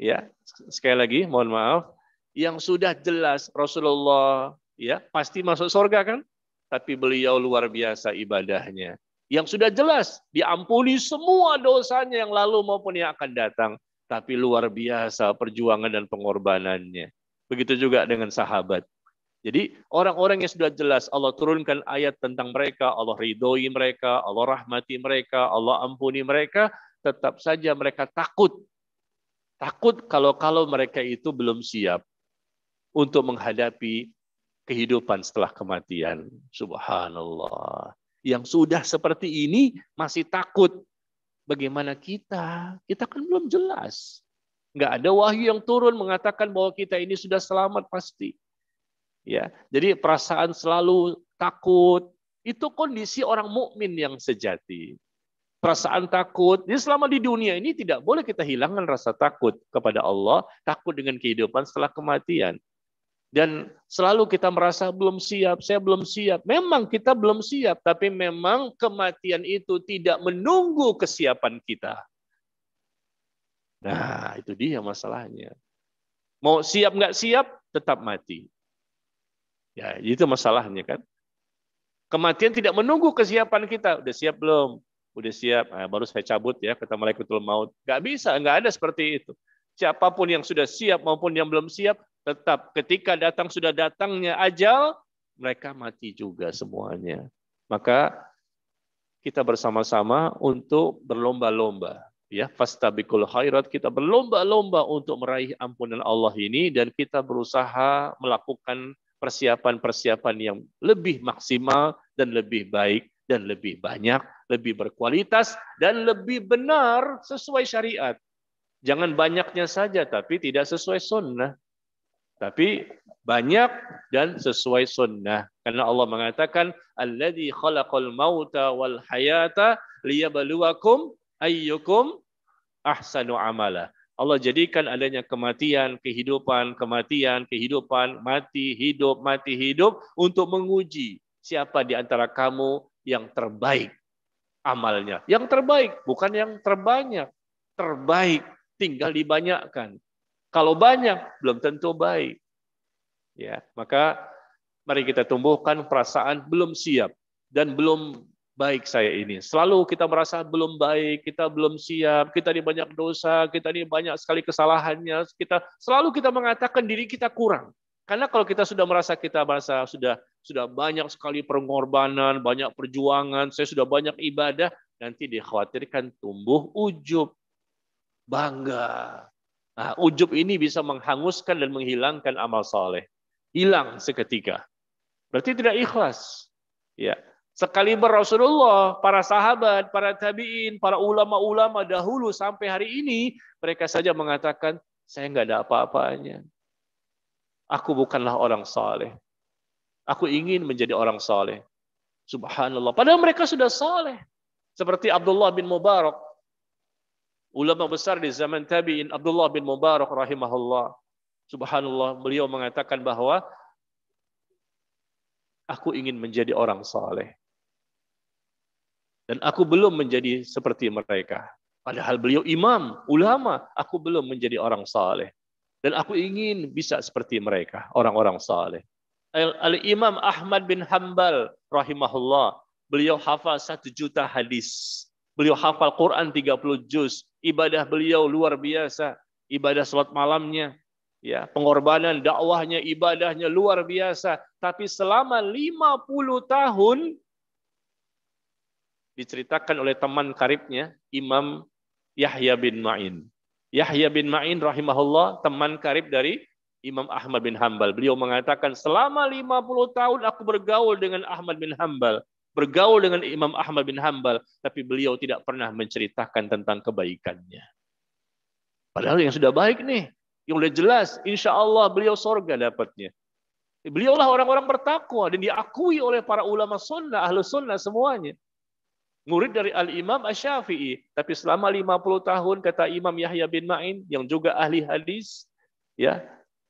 Ya, sekali lagi mohon maaf, yang sudah jelas Rasulullah ya pasti masuk surga kan? Tapi beliau luar biasa ibadahnya. Yang sudah jelas diampuni semua dosanya yang lalu maupun yang akan datang, tapi luar biasa perjuangan dan pengorbanannya. Begitu juga dengan sahabat. Jadi orang-orang yang sudah jelas Allah turunkan ayat tentang mereka, Allah ridhoi mereka, Allah rahmati mereka, Allah ampuni mereka, tetap saja mereka takut. Takut kalau mereka itu belum siap untuk menghadapi kehidupan setelah kematian. Subhanallah. Yang sudah seperti ini masih takut. Bagaimana kita? Kita kan belum jelas. Nggak ada wahyu yang turun mengatakan bahwa kita ini sudah selamat pasti. Ya, jadi perasaan selalu takut itu kondisi orang mukmin yang sejati. Perasaan takut, jadi selama di dunia ini tidak boleh kita hilangkan rasa takut kepada Allah, takut dengan kehidupan setelah kematian. Dan selalu kita merasa belum siap, saya belum siap. Memang kita belum siap, tapi memang kematian itu tidak menunggu kesiapan kita. Nah, itu dia masalahnya. Mau siap nggak siap, tetap mati. Ya, itu masalahnya kan. Kematian tidak menunggu kesiapan kita. Udah siap belum? Udah siap. Nah, baru saya cabut ya, kata malaikatul maut. Nggak bisa, nggak ada seperti itu. Siapapun yang sudah siap maupun yang belum siap, tetap ketika sudah datangnya ajal, mereka mati juga semuanya. Maka kita bersama-sama untuk berlomba-lomba. Ya, fastabiqul khairat, kita berlomba-lomba untuk meraih ampunan Allah ini, dan kita berusaha melakukan persiapan-persiapan yang lebih maksimal dan lebih baik dan lebih banyak, lebih berkualitas dan lebih benar sesuai syariat. Jangan banyaknya saja tapi tidak sesuai sunnah. Tapi banyak dan sesuai sunnah. Karena Allah mengatakan, alladzi khalaqal mauta wal hayata liyabluwakum ayyukum ahsanu amala. Allah jadikan adanya kematian, kehidupan, mati, hidup, untuk menguji siapa di antara kamu yang terbaik amalnya. Yang terbaik, bukan yang terbanyak. Terbaik, tinggal dibanyakkan. Kalau banyak, belum tentu baik. Ya, maka mari kita tumbuhkan perasaan belum siap dan belum baik saya ini. Selalu kita merasa belum baik, kita belum siap, kita ini banyak dosa, kita ini banyak sekali kesalahannya, selalu kita mengatakan diri kita kurang. Karena kalau kita sudah merasa sudah banyak sekali pengorbanan, banyak perjuangan, saya sudah banyak ibadah, nanti dikhawatirkan tumbuh ujub, bangga. Nah, ujub ini bisa menghanguskan dan menghilangkan amal soleh. Hilang seketika. Berarti tidak ikhlas. Ya. Sekaliber Rasulullah, para sahabat, para tabi'in, para ulama-ulama dahulu sampai hari ini, mereka saja mengatakan, saya nggak ada apa-apanya. Aku bukanlah orang saleh. Aku ingin menjadi orang saleh. Subhanallah. Padahal mereka sudah saleh. Seperti Abdullah bin Mubarak. Ulama besar di zaman tabi'in, Abdullah bin Mubarak rahimahullah. Subhanallah, beliau mengatakan bahwa aku ingin menjadi orang saleh. Dan aku belum menjadi seperti mereka. Padahal beliau imam, ulama, aku belum menjadi orang saleh. Dan aku ingin bisa seperti mereka, orang-orang saleh. Al-Imam Ahmad bin Hanbal rahimahullah, beliau hafal 1 juta hadis. Beliau hafal Quran 30 juz. Ibadah beliau luar biasa. Ibadah salat malamnya, ya, pengorbanan dakwahnya, ibadahnya luar biasa. Tapi selama 50 tahun diceritakan oleh teman karibnya, Imam Yahya bin Ma'in. Yahya bin Ma'in rahimahullah, teman karib dari Imam Ahmad bin Hanbal. Beliau mengatakan, selama 50 tahun aku bergaul dengan Ahmad bin Hanbal, bergaul dengan Imam Ahmad bin Hanbal, tapi beliau tidak pernah menceritakan tentang kebaikannya. Padahal yang sudah baik nih, yang sudah jelas, insya Allah beliau surga dapatnya. Beliaulah orang-orang bertakwa dan diakui oleh para ulama sunnah, ahlu sunnah semuanya. Murid dari Al-Imam Asy-Syafi'i. Tapi selama 50 tahun, kata Imam Yahya bin Ma'in, yang juga ahli hadis, ya,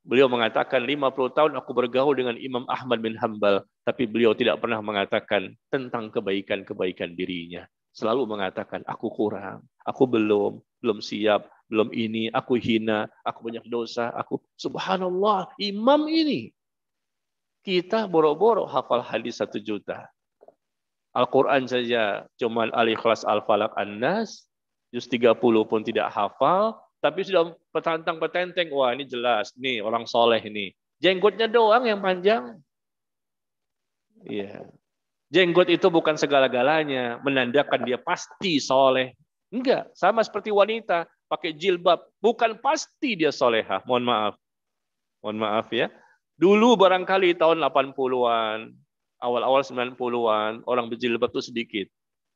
beliau mengatakan 50 tahun aku bergaul dengan Imam Ahmad bin Hanbal, tapi beliau tidak pernah mengatakan tentang kebaikan-kebaikan dirinya. Selalu mengatakan, aku kurang, aku belum siap, belum ini, aku hina, aku banyak dosa, aku subhanallah, imam ini. Kita boro-boro hafal hadis 1 juta. Al-Quran saja cuma Al-Ikhlas, Al-Falaq, An-Nas, juz 30 pun tidak hafal, tapi sudah petantang-petenteng, wah ini jelas, nih orang soleh ini. Jenggotnya doang yang panjang. Iya. Jenggot itu bukan segala-galanya, menandakan dia pasti soleh. Enggak, sama seperti wanita, pakai jilbab, bukan pasti dia solehah, mohon maaf. Mohon maaf ya. Dulu barangkali tahun 80-an, awal-awal 90-an, orang berjilbab itu sedikit.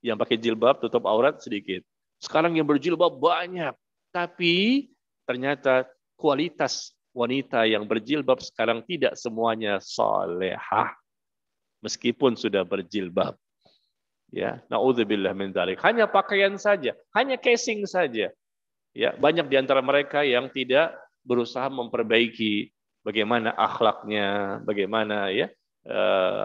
Yang pakai jilbab tutup aurat sedikit. Sekarang yang berjilbab banyak. Tapi ternyata kualitas wanita yang berjilbab sekarang tidak semuanya salehah. Meskipun sudah berjilbab. Ya, naudzubillah min dzalik. Hanya pakaian saja, hanya casing saja. Ya, banyak di antara mereka yang tidak berusaha memperbaiki bagaimana akhlaknya, bagaimana ya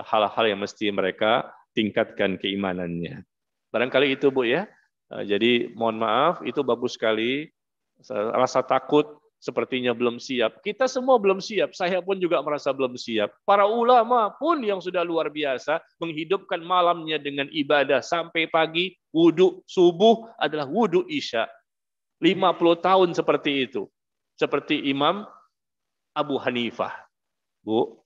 hal-hal yang mesti mereka tingkatkan keimanannya. Barangkali itu Bu ya. Jadi mohon maaf, itu bagus sekali. Rasa takut sepertinya belum siap. Kita semua belum siap. Saya pun juga merasa belum siap. Para ulama pun yang sudah luar biasa menghidupkan malamnya dengan ibadah sampai pagi. Wudhu subuh adalah wudhu isya. 50 tahun seperti itu. Seperti Imam Abu Hanifah. Bu,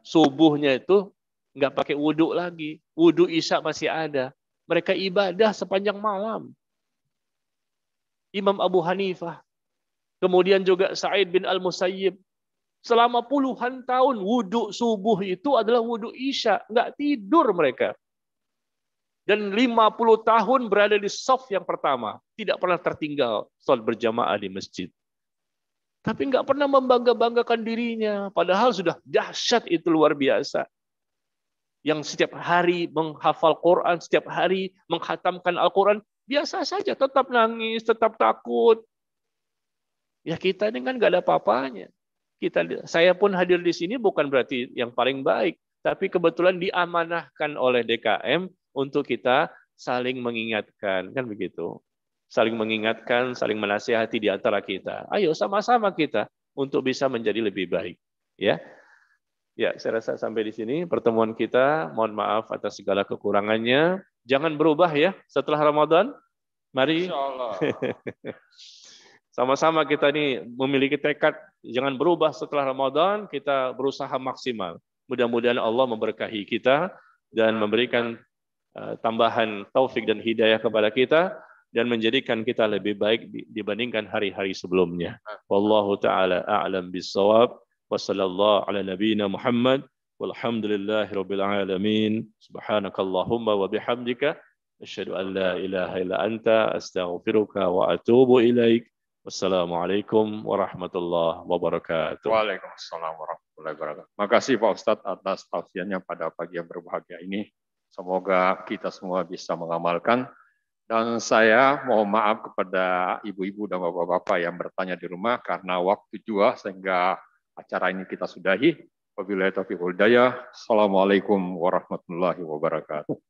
subuhnya itu nggak pakai wudhu lagi. Wudhu isya masih ada. Mereka ibadah sepanjang malam. Imam Abu Hanifah. Kemudian juga Sa'id bin Al-Musayyib. Selama puluhan tahun wudhu subuh itu adalah wudhu isya. Nggak tidur mereka. Dan 50 tahun berada di shaf yang pertama. Tidak pernah tertinggal sholat berjamaah di masjid. Tapi nggak pernah membangga-banggakan dirinya. Padahal sudah dahsyat, itu luar biasa. Yang setiap hari menghafal Quran, setiap hari menghatamkan Al-Quran, biasa saja, tetap nangis, tetap takut. Ya kita ini kan nggak ada apa-apanya. Saya pun hadir di sini bukan berarti yang paling baik, tapi kebetulan diamanahkan oleh DKM untuk kita saling mengingatkan, kan begitu. Saling mengingatkan, saling menasihati di antara kita. Ayo sama-sama kita untuk bisa menjadi lebih baik. Ya, saya rasa sampai di sini pertemuan kita. Mohon maaf atas segala kekurangannya. Jangan berubah ya setelah Ramadan. Mari. Insyaallah. Sama-sama kita ini memiliki tekad jangan berubah setelah Ramadan. Kita berusaha maksimal. Mudah-mudahan Allah memberkahi kita dan memberikan tambahan taufik dan hidayah kepada kita dan menjadikan kita lebih baik dibandingkan hari-hari sebelumnya. Wallahu taala a'lam bissawab. Wa sallallahu ala nabiyyina Muhammad walhamdulillahi rabbil alamin. Subhanakallahumma wa bihamdika asyhadu an la ilaha illa anta astaghfiruka wa atubu ilaik. Wassalamualaikum warahmatullahi wabarakatuh. Waalaikumsalam warahmatullahi wabarakatuh. Makasih Pak Ustadz atas tausiahnya pada pagi yang berbahagia ini. Semoga kita semua bisa mengamalkan. Dan saya mohon maaf kepada ibu-ibu dan bapak-bapak yang bertanya di rumah karena waktu juga sehingga acara ini kita sudahi. Wabillahi taufiq wal hidayah. Assalamualaikum warahmatullahi wabarakatuh.